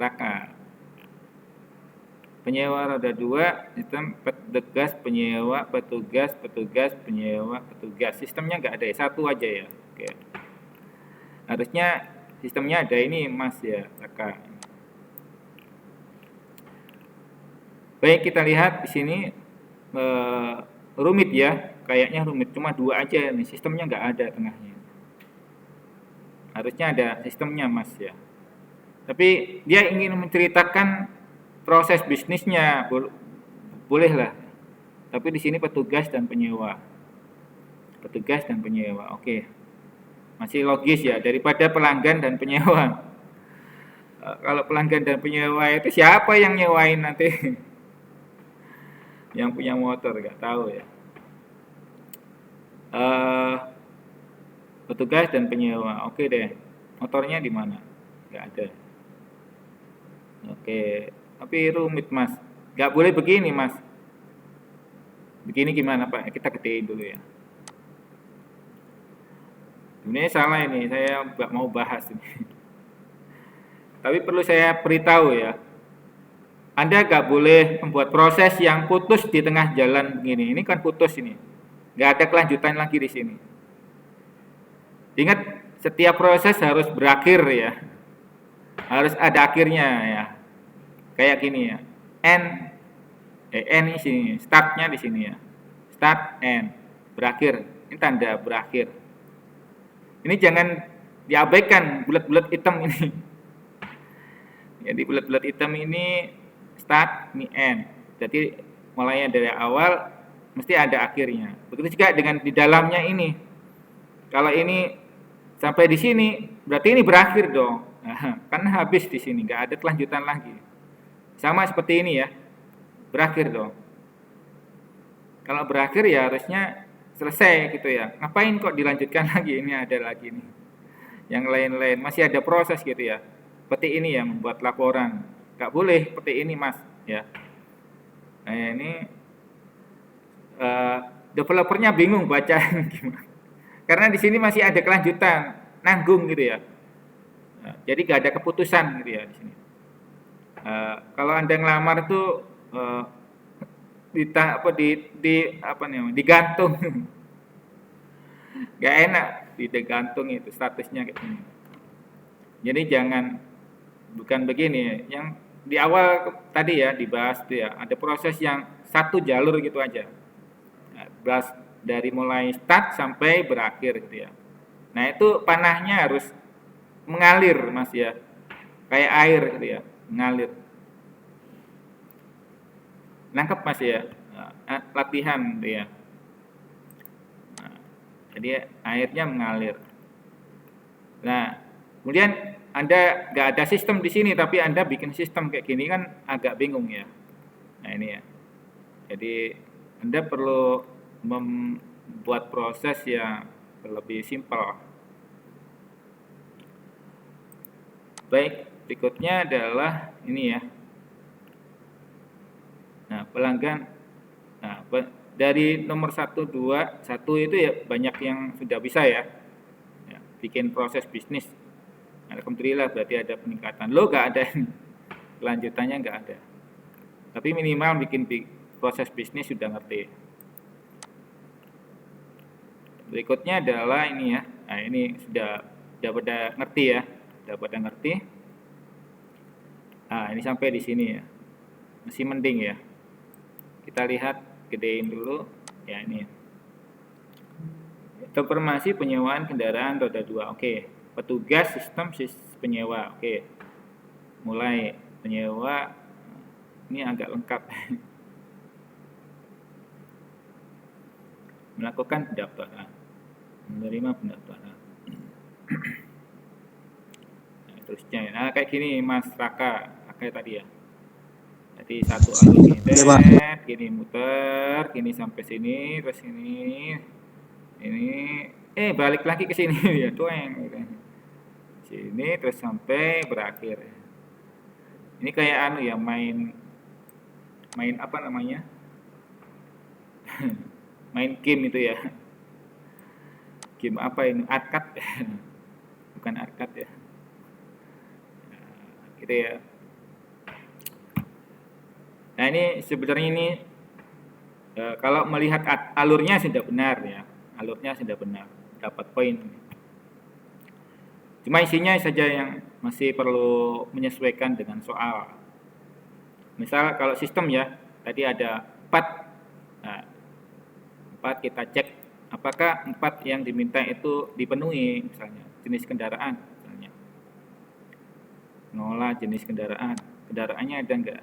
Raka. Penyewa roda 2, sistem petugas penyewa, petugas, penyewa, petugas. Sistemnya nggak ada ya, satu aja ya. Oke. Harusnya sistemnya ada ini Mas ya, Raka. Baik, kita lihat di sini rumit ya, kayaknya rumit. Cuma 2 aja nih, sistemnya nggak ada tengahnya. Harusnya ada sistemnya Mas ya. Tapi dia ingin menceritakan proses bisnisnya, boleh lah. Tapi di sini petugas dan penyewa. Petugas dan penyewa, oke. Masih logis ya, daripada pelanggan dan penyewa. Kalau pelanggan dan penyewa itu siapa yang nyewain nanti? Yang punya motor nggak tahu ya. Petugas dan penyewa, oke deh. Motornya di mana? Nggak ada. Oke, tapi rumit Mas. Nggak boleh begini Mas. Begini gimana Pak? Kita gedein dulu ya. Ini salah ini, saya nggak mau bahas ini. Tapi perlu saya beritahu ya. Anda nggak boleh membuat proses yang putus di tengah jalan begini. Ini kan putus ini. Nggak ada kelanjutan lagi di sini. Ingat, setiap proses harus berakhir ya. Harus ada akhirnya ya. Kayak gini ya. N di sini, startnya di sini ya. Start, N, berakhir. Ini tanda berakhir. Ini jangan diabaikan bulat-bulat hitam ini. Jadi bulat-bulat hitam ini start, ini end. Jadi mulainya dari awal mesti ada akhirnya. Begitu juga dengan di dalamnya ini. Kalau ini sampai di sini berarti ini berakhir dong. Nah, kan habis di sini, nggak ada kelanjutan lagi. Sama seperti ini ya, berakhir dong. Kalau berakhir ya harusnya selesai gitu ya. Ngapain kok dilanjutkan lagi? Ini ada lagi nih. Yang lain-lain masih ada proses gitu ya. Seperti ini ya, membuat laporan. Nggak boleh seperti ini Mas ya. Nah ini developernya bingung baca gimana. Karena di sini masih ada kelanjutan, nanggung gitu ya. Nah, jadi nggak ada keputusan gitu ya di sini. Kalau Anda ngelamar tuh digantung. Nggak enak digantung itu statusnya kayak gini. Jadi bukan begini, yang di awal tadi ya dibahas tuh ya, ada proses yang satu jalur gitu aja. Nah, bahas dari mulai start sampai berakhir gitu ya. Nah, itu panahnya harus mengalir Mas ya. Kayak air gitu ya, mengalir. Nangkep Mas ya. Latihan gitu ya. Nah, jadi airnya mengalir. Nah, kemudian Anda nggak ada sistem di sini, tapi Anda bikin sistem kayak gini kan agak bingung ya. Nah ini ya. Jadi Anda perlu membuat proses yang lebih simpel. Baik, berikutnya adalah ini ya. Nah pelanggan, nah dari nomor 1, 2, 1 itu ya banyak yang sudah bisa ya. Bikin proses bisnis. Alhamdulillah berarti ada peningkatan. Lo nggak ada, kelanjutannya nggak ada. Tapi minimal bikin proses bisnis sudah ngerti. Berikutnya adalah ini ya. Nah ini sudah pada ngerti ya, sudah pada ngerti. Nah ini sampai di sini ya, masih mending ya. Kita lihat, gedein dulu. Ya ini. Informasi penyewaan kendaraan roda 2. Oke. Petugas sistem penyewa. Oke. Mulai penyewa ini agak lengkap. Melakukan pendaftaran. Menerima pendaftaran. Nah, terusnya. Nah, kayak gini Mas Raka tadi ya. Jadi satu alur gini muter, gini sampai sini, terus ini balik lagi ke sini ya, tueng gitu. Sini terus sampai berakhir. Ini kayak ya main main apa namanya, main game itu ya, game apa ini, arcade bukan arcade ya, gitu ya. Nah ini sebenarnya ini kalau melihat alurnya sudah benar ya, alurnya sudah benar, dapat poin. Cuma isinya saja yang masih perlu menyesuaikan dengan soal. Misal kalau sistem ya, tadi ada 4. Nah, 4 kita cek apakah 4 yang diminta itu dipenuhi, misalnya jenis kendaraan, misalnya. Mengolah jenis kendaraan, kendaraannya ada enggak?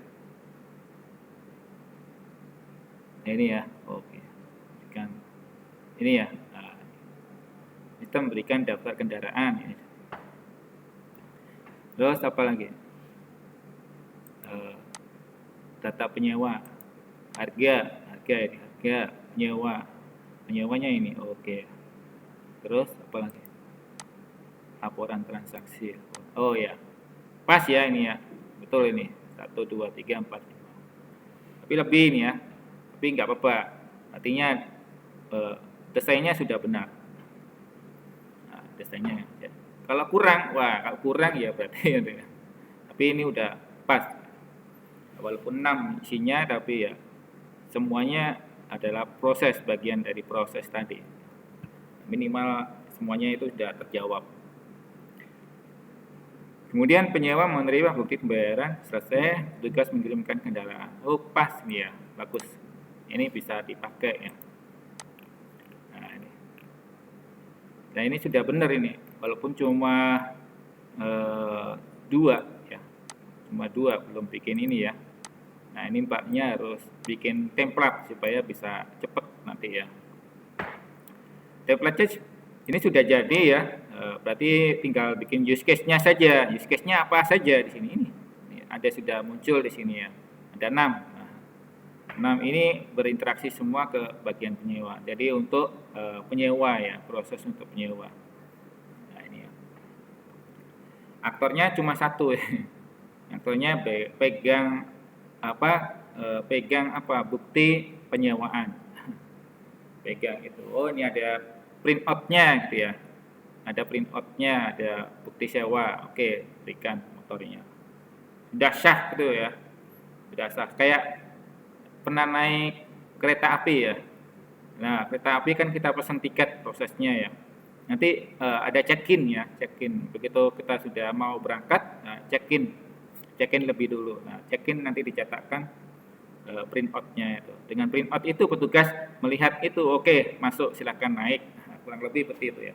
Nah, ini ya, oke. Berikan. Ini ya, nah, sistem berikan daftar kendaraan. Ini. Terus apa lagi? Data penyewa, harga ini, harga penyewanya ini, oke. Terus apa lagi? Laporan transaksi. Oh ya, pas ya ini ya, betul ini 1, 2, 3, 4, 5. Tapi lebih ini ya, tapi nggak apa-apa. Artinya desainnya sudah benar. Nah, desainnya. Ya. Kalau kurang ya berarti. Ya. Tapi ini udah pas. Walaupun 6 isinya, tapi ya semuanya adalah proses, bagian dari proses tadi. Minimal semuanya itu sudah terjawab. Kemudian penyewa menerima bukti pembayaran, selesai, tugas mengirimkan kendaraan. Oh pas nih ya, bagus. Ini bisa dipakai ya. Nah ini. Nah ini sudah benar ini, walaupun cuma 2 ya, cuma 2, belum bikin ini ya. Nah ini Mbaknya harus bikin template supaya bisa cepat nanti ya. Template ini sudah jadi ya, berarti tinggal bikin use case-nya saja. Use case-nya apa saja di sini ini? Ada sudah muncul di sini ya. Ada 6. Nah, 6 ini berinteraksi semua ke bagian penyewa. Jadi untuk penyewa ya, proses untuk penyewa. Nah ini ya. Aktornya cuma 1 ya. Aktornya pegang bukti penyewaan. Pegang itu. Oh ini ada print out-nya gitu ya. Ada print out-nya, ada bukti sewa. Oke, berikan motornya. Sudah sah gitu ya. Sudah sah. Kayak pernah naik kereta api ya. Nah, kereta api kan kita pesan tiket prosesnya ya. Nanti ada check-in ya, check-in. Begitu kita sudah mau berangkat, nah, check-in lebih dulu. Nah, check-in nanti dicatatkan print out-nya itu. Dengan print out itu petugas melihat itu, oke, masuk silakan naik. Nah, kurang lebih seperti itu ya.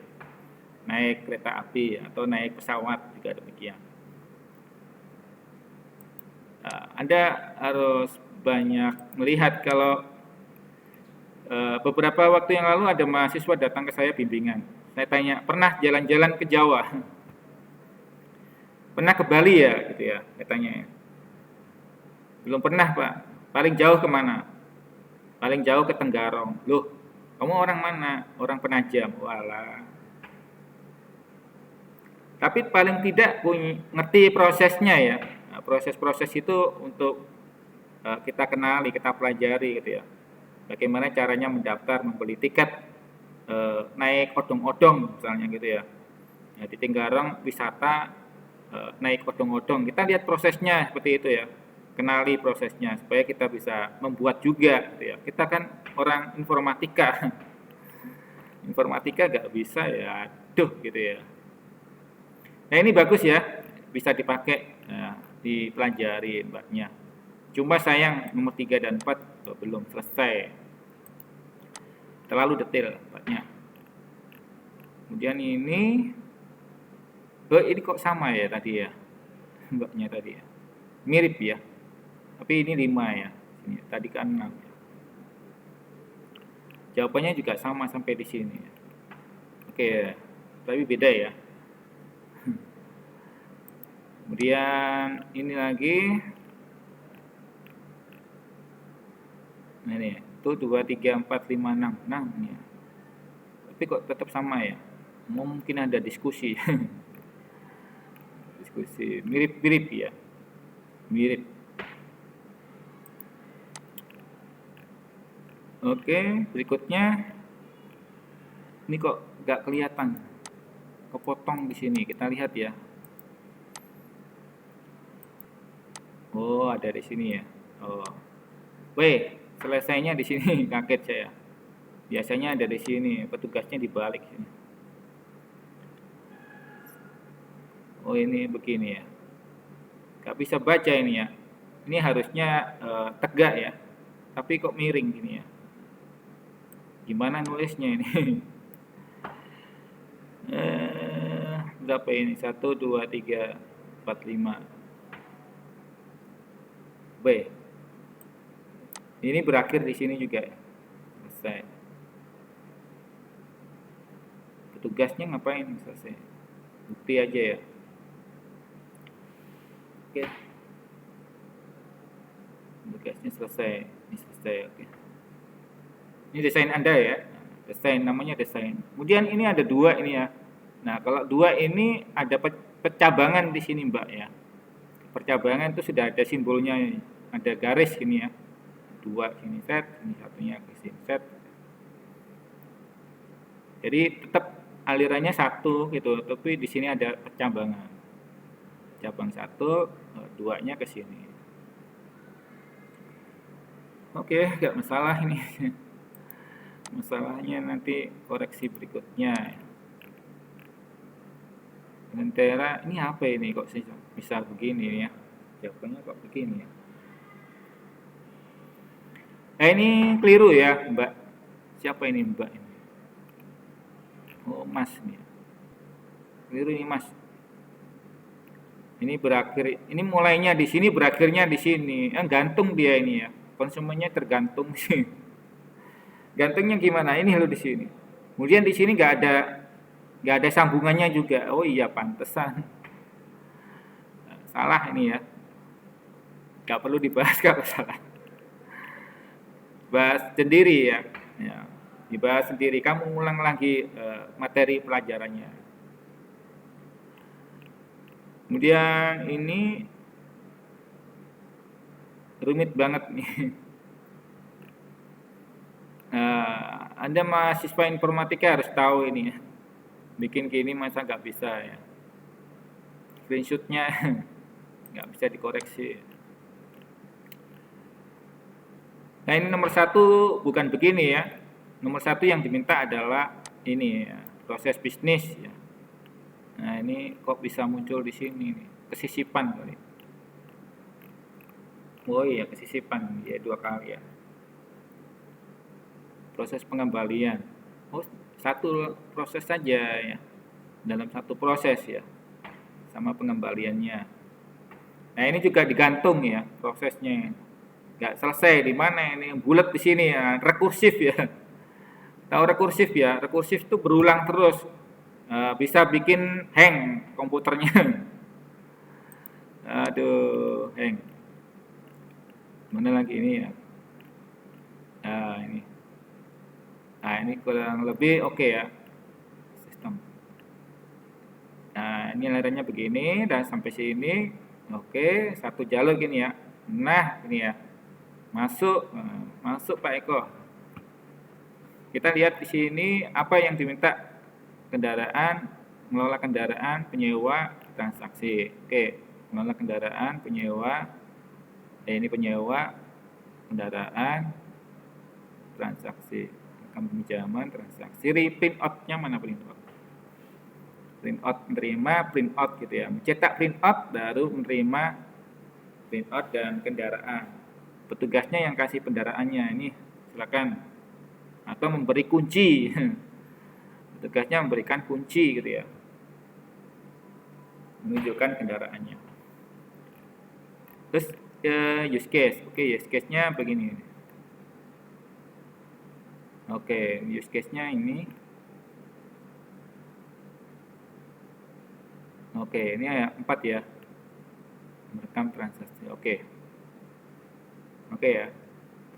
Naik kereta api atau naik pesawat juga demikian. Anda harus banyak melihat kalau beberapa waktu yang lalu ada mahasiswa datang ke saya bimbingan. Saya tanya, pernah jalan-jalan ke Jawa? Pernah ke Bali ya? Gitu ya, katanya. Belum pernah Pak. Paling jauh kemana? Paling jauh ke Tenggarong. Loh, kamu orang mana? Orang Penajam. Walah. Tapi paling tidak ngerti prosesnya ya. Nah, proses-proses itu untuk kita kenali, kita pelajari gitu ya. Bagaimana caranya mendaftar, membeli tiket, naik odong-odong misalnya gitu ya. Nah, di Tenggarong wisata naik odong-odong. Kita lihat prosesnya seperti itu ya. Kenali prosesnya supaya kita bisa membuat juga gitu ya. Kita kan orang informatika. Informatika gak bisa ya, aduh gitu ya. Nah ini bagus ya, bisa dipakai, dipelajari Mbaknya. Cuma sayang nomor 3 dan 4 belum selesai. Terlalu detail Mbaknya. Kemudian ini kok sama ya tadi ya, Mbaknya tadi ya. Mirip ya. Tapi ini 5 ya. Ini tadi kan 6 ya. Jawabannya juga sama sampai di sini. Oke, tapi beda ya. Kemudian ini lagi. Nah ini, itu 2, 3, 4, 5, 6. 6 ya. Tapi kok tetap sama ya? Mungkin ada diskusi. Diskusi mirip-mirip ya. Mirip. Oke, berikutnya ini kok nggak kelihatan, kepotong di sini. Kita lihat ya. Oh, ada di sini ya. Oh, weh, selesainya di sini. Kaget saya. Biasanya ada di sini, petugasnya di balik sini. Oh, ini begini ya. Nggak bisa baca ini ya. Ini harusnya tegak ya. Tapi kok miring gini ya. Gimana nulisnya ini? Berapa ini? 1, 2, 3, 4, 5. B. Ini berakhir di sini juga. Selesai. Petugasnya ngapain selesai? Bukti aja ya. Oke. Tugasnya selesai. Ini selesai. Oke. Ini desain Anda ya. Desain, namanya desain. Kemudian ini ada dua ini ya. Nah, kalau dua ini ada percabangan di sini, Mbak ya. Percabangan itu sudah ada simbolnya ini. Ada garis gini ya. Dua sini set, ini satunya ke sini set. Jadi tetap alirannya satu gitu, tapi di sini ada percabangan. Cabang satu, duanya ke sini. Oke, nggak masalah ini. Masalahnya nanti koreksi berikutnya. Sementara ini apa ini kok bisa begini ya? Jawabannya kok begini ya? Ini keliru ya, Mbak. Siapa ini Mbak ini? Oh, Mas nih. Keliru ini Mas. Ini berakhir, ini mulainya di sini, berakhirnya di sini. Gantung dia ini ya. Konsumennya tergantung sih. Gantungnya gimana? Ini lo di sini. Kemudian di sini nggak ada sambungannya juga. Oh iya, pantesan. Salah ini ya. Nggak perlu dibahas kalau salah. Bahas sendiri ya. Dibahas sendiri. Kamu ulang lagi materi pelajarannya. Kemudian ini rumit banget nih. Anda mahasiswa informatika harus tahu ini ya. Bikin gini masa nggak bisa ya. Screenshotnya nggak bisa dikoreksi. Nah, ini nomor 1 bukan begini ya. Nomor 1 yang diminta adalah ini ya, proses bisnis ya. Nah, ini kok bisa muncul di sini nih, kesisipan kali. Oh iya, kesisipan ya 2 kali ya. Proses pengembalian. Oh, satu proses saja ya. Dalam satu proses ya. Sama pengembaliannya. Nah, ini juga digantung ya prosesnya. Nggak selesai di mana ini, bulat di sini ya, rekursif ya. Tahu rekursif ya? Rekursif itu berulang terus. Bisa bikin hang komputernya. Aduh, hang. Mana lagi ini ya? Nah, ini. Nah, ini kurang lebih oke ya. Sistem. Nah, ini alirannya begini dan sampai sini. Oke, satu jalur gini ya. Nah, ini ya. Masuk Pak Eko. Kita lihat di sini apa yang diminta: kendaraan, mengelola kendaraan, penyewa, transaksi. Oke, mengelola kendaraan, penyewa, ini penyewa, kendaraan, transaksi, pinjaman, transaksi. Print out-nya mana print out? Print out, menerima print out gitu ya. Mencetak print out baru menerima print out dan kendaraan. Petugasnya yang kasih kendaraannya ini silakan, atau memberi kunci. Petugasnya memberikan kunci gitu ya, menunjukkan kendaraannya. Terus use case. Oke, use case-nya begini. Oke, use case-nya ini. Oke, ini ada 4 ya. Merekam transaksi. Oke ya.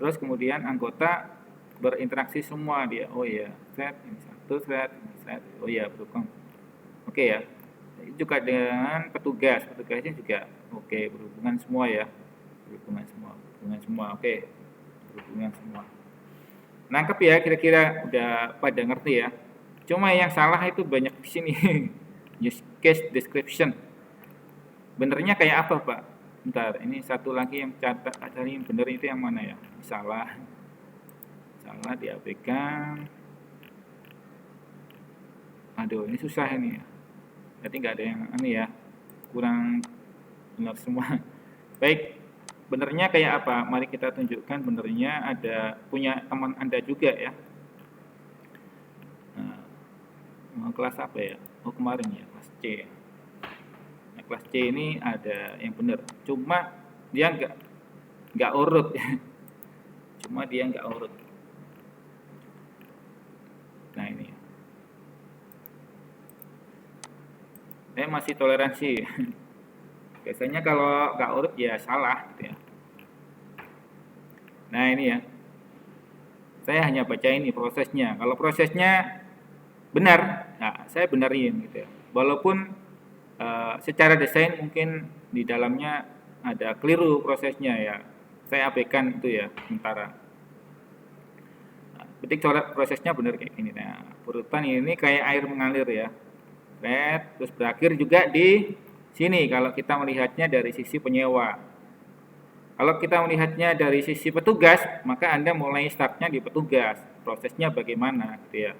Terus kemudian anggota berinteraksi semua dia. Oh iya, thread ini satu, thread ini thread. Oh iya, berhubung. Oke ya. Juga dengan petugasnya juga oke, berhubungan semua ya. Berhubungan semua. Oke. Berhubungan semua. Nangkep ya, kira-kira udah pada ngerti ya. Cuma yang salah itu banyak di sini. Use case description. Benernya kayak apa, Pak? Bentar, ini satu lagi yang catat tadi yang bener itu yang mana ya? Salah. Salah diabaikan. Aduh, ini susah ini ya. Berarti nggak ada yang ini ya. Kurang benar semua. Baik, benernya kayak apa? Mari kita tunjukkan benernya ada punya teman Anda juga ya. Nah, kelas apa ya? Oh kemarin ya, kelas C. Nah, kelas C ini ada yang benar. Cuma dia nggak urut ya. Cuma dia nggak urut. Nah ini. Saya masih toleransi. Biasanya kalau nggak urut ya salah gitu ya. Nah ini ya. Saya hanya baca ini prosesnya. Kalau prosesnya benar, nah saya benerin gitu ya. Walaupun secara desain mungkin di dalamnya ada keliru prosesnya ya. Saya abaikan itu ya sementara. Nah, ketik coret prosesnya benar kayak gini. Nah, urutan ini kayak air mengalir ya. Terus berakhir juga di sini kalau kita melihatnya dari sisi penyewa. Kalau kita melihatnya dari sisi petugas, maka Anda mulai startnya di petugas. Prosesnya bagaimana gitu ya.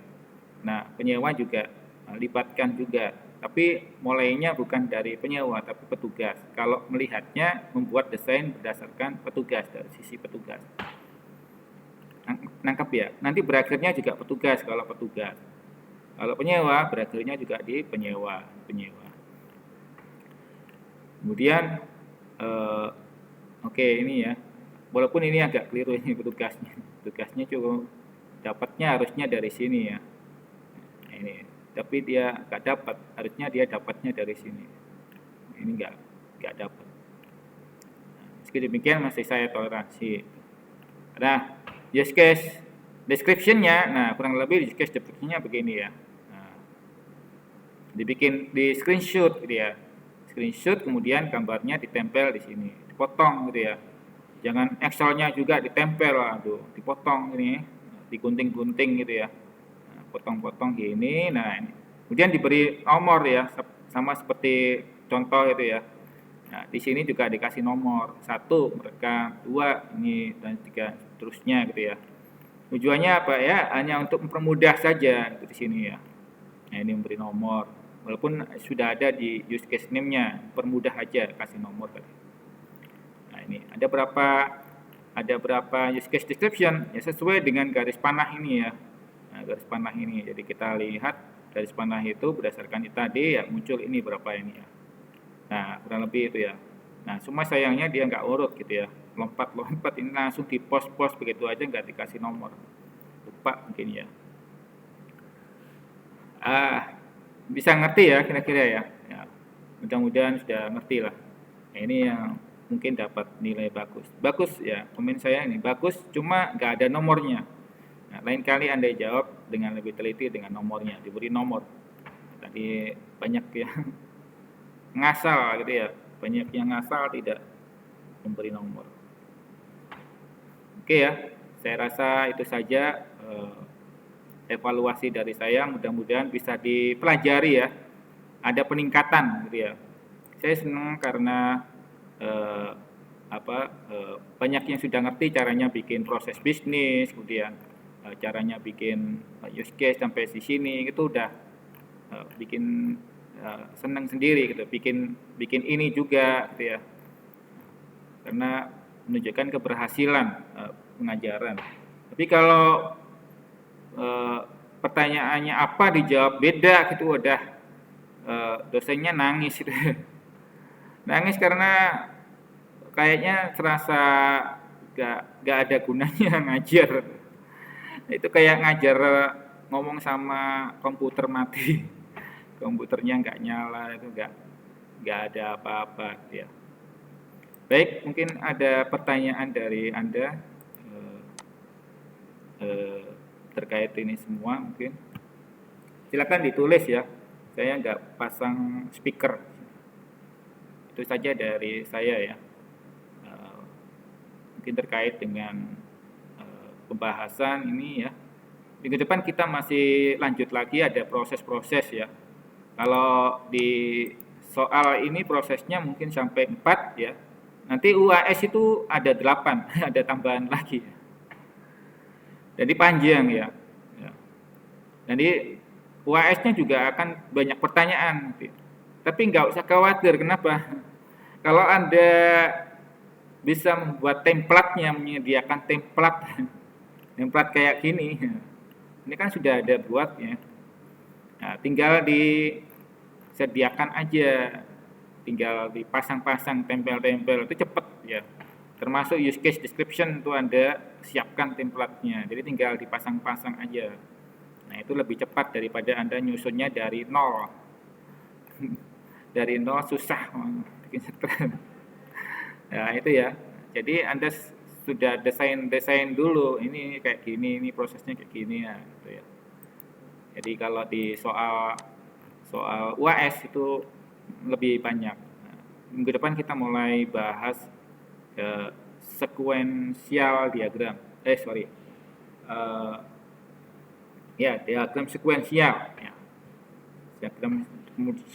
Nah, penyewa juga libatkan juga. Tapi mulainya bukan dari penyewa, tapi petugas. Kalau melihatnya membuat desain berdasarkan petugas, dari sisi petugas. Nangkep ya? Nanti berakhirnya juga petugas kalau petugas. Kalau penyewa, berakhirnya juga di penyewa. Kemudian, oke ini ya, walaupun ini agak keliru ini petugasnya cukup dapatnya harusnya dari sini ya. Nah, ini, tapi dia nggak dapat, harusnya dia dapatnya dari sini. Ini nggak dapat. Nah, meski demikian masih saya toleransi. Nah, use case description-nya, nah kurang lebih use case description-nya begini ya. Nah, dibikin di screenshot gitu ya. Screenshot kemudian gambarnya ditempel di sini, dipotong gitu ya. Jangan Excel-nya juga ditempel, aduh, dipotong ini, digunting-gunting gitu ya. Nah, potong-potong gini. Nah, ini. Kemudian diberi nomor ya, sama seperti contoh itu ya. Nah, di sini juga dikasih nomor 1 mereka, 2 ini dan 3 seterusnya gitu ya. Tujuannya apa ya? Hanya untuk mempermudah saja gitu di sini ya. Nah, ini memberi nomor. Walaupun sudah ada di use case name-nya, permudah aja kasih nomor tadi. Nah, ini ada berapa use case description ya sesuai dengan garis panah ini ya. Nah, garis panah ini. Jadi kita lihat garis panah itu berdasarkan tadi ya muncul ini berapa ini ya. Nah, kurang lebih itu ya. Nah, cuma sayangnya dia nggak urut gitu ya. Lompat-lompat ini langsung di post-post begitu aja nggak dikasih nomor. Lupa mungkin ya. Bisa ngerti ya kira-kira ya. Ya, mudah-mudahan sudah ngerti lah. Nah, ini yang mungkin dapat nilai bagus. Bagus ya, komen saya ini bagus, cuma nggak ada nomornya. Nah, lain kali Anda jawab dengan lebih teliti dengan nomornya, diberi nomor. Tadi banyak yang ngasal gitu ya, banyak yang ngasal tidak memberi nomor. Oke ya, saya rasa itu saja evaluasi dari saya, mudah-mudahan bisa dipelajari ya, ada peningkatan gitu ya. Saya senang karena banyak yang sudah ngerti caranya bikin proses bisnis, kemudian caranya bikin use case sampai di sini itu udah bikin senang sendiri gitu, bikin ini juga gitu ya, karena menunjukkan keberhasilan pengajaran. Tapi kalau pertanyaannya apa dijawab beda gitu udah dosennya nangis gitu. Nangis karena kayaknya serasa gak ada gunanya ngajar. Itu kayak ngajar ngomong sama komputer mati. Komputernya nggak nyala, itu nggak ada apa-apa ya. Baik, mungkin ada pertanyaan dari Anda terkait ini semua mungkin. Silakan ditulis ya. Saya nggak pasang speaker. Itu saja dari saya ya. Mungkin terkait dengan pembahasan ini ya. Minggu depan kita masih lanjut lagi, ada proses-proses ya. Kalau di soal ini prosesnya mungkin sampai 4 ya. Nanti UAS itu ada 8, ada tambahan lagi. Jadi panjang ya. Ya. Jadi UAS-nya juga akan banyak pertanyaan. Tapi nggak usah khawatir, kenapa? Kalau Anda bisa membuat template-nya, menyediakan template kayak gini, ini kan sudah ada buat ya. Nah, tinggal disediakan aja, tinggal dipasang-pasang tempel-tempel, itu cepet ya. Termasuk use case description itu Anda siapkan template-nya, jadi tinggal dipasang-pasang aja. Nah, itu lebih cepat daripada Anda nyusunnya dari nol. Dari nol susah bikin stres. Nah, itu ya. Jadi Anda sudah desain dulu, ini kayak gini, ini prosesnya kayak gini ya, gitu ya. Jadi kalau di soal UAS itu lebih banyak. Nah, minggu depan kita mulai bahas sekuensial diagram. Diagram sekuensial. Ya. Diagram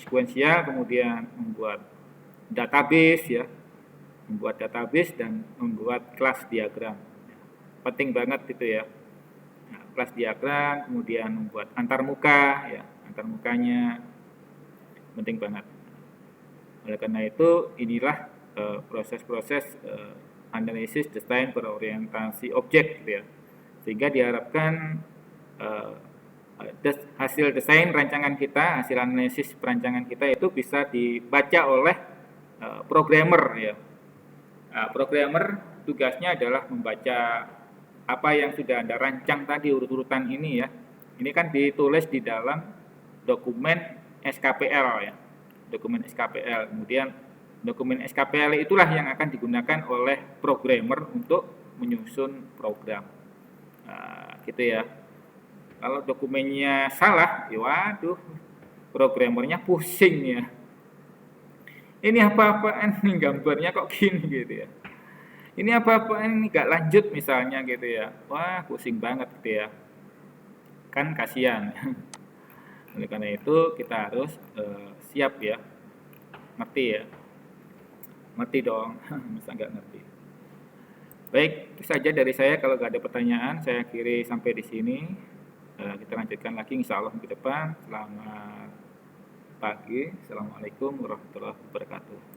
sekuensial, kemudian membuat database ya, membuat database dan membuat kelas diagram. Penting banget itu ya. Nah, kelas diagram, kemudian membuat antarmuka ya, antarmukanya penting banget. Oleh karena itu inilah proses-proses analisis desain berorientasi objek gitu ya. Sehingga diharapkan hasil desain rancangan kita, hasil analisis perancangan kita itu bisa dibaca oleh programmer ya. Programmer tugasnya adalah membaca apa yang sudah Anda rancang tadi, urut-urutan ini ya. Ini kan ditulis di dalam dokumen SKPL ya. Dokumen SKPL. Kemudian dokumen SKPL itulah yang akan digunakan oleh programmer untuk menyusun program. Nah, gitu ya. Kalau dokumennya salah, ya waduh, programmernya pusing ya. Ini apa-apaan nih, gambarnya kok gini gitu ya. Ini apa-apaan ini gak lanjut misalnya gitu ya. Wah, pusing banget gitu ya. Kan kasihan. Oleh karena itu kita harus siap ya. Ngerti ya. Ngerti dong, masa nggak ngerti. Baik, itu saja dari saya. Kalau nggak ada pertanyaan, saya akhiri sampai di sini. Kita lanjutkan lagi insya Allah ke depan. Selamat pagi. Assalamualaikum warahmatullahi wabarakatuh.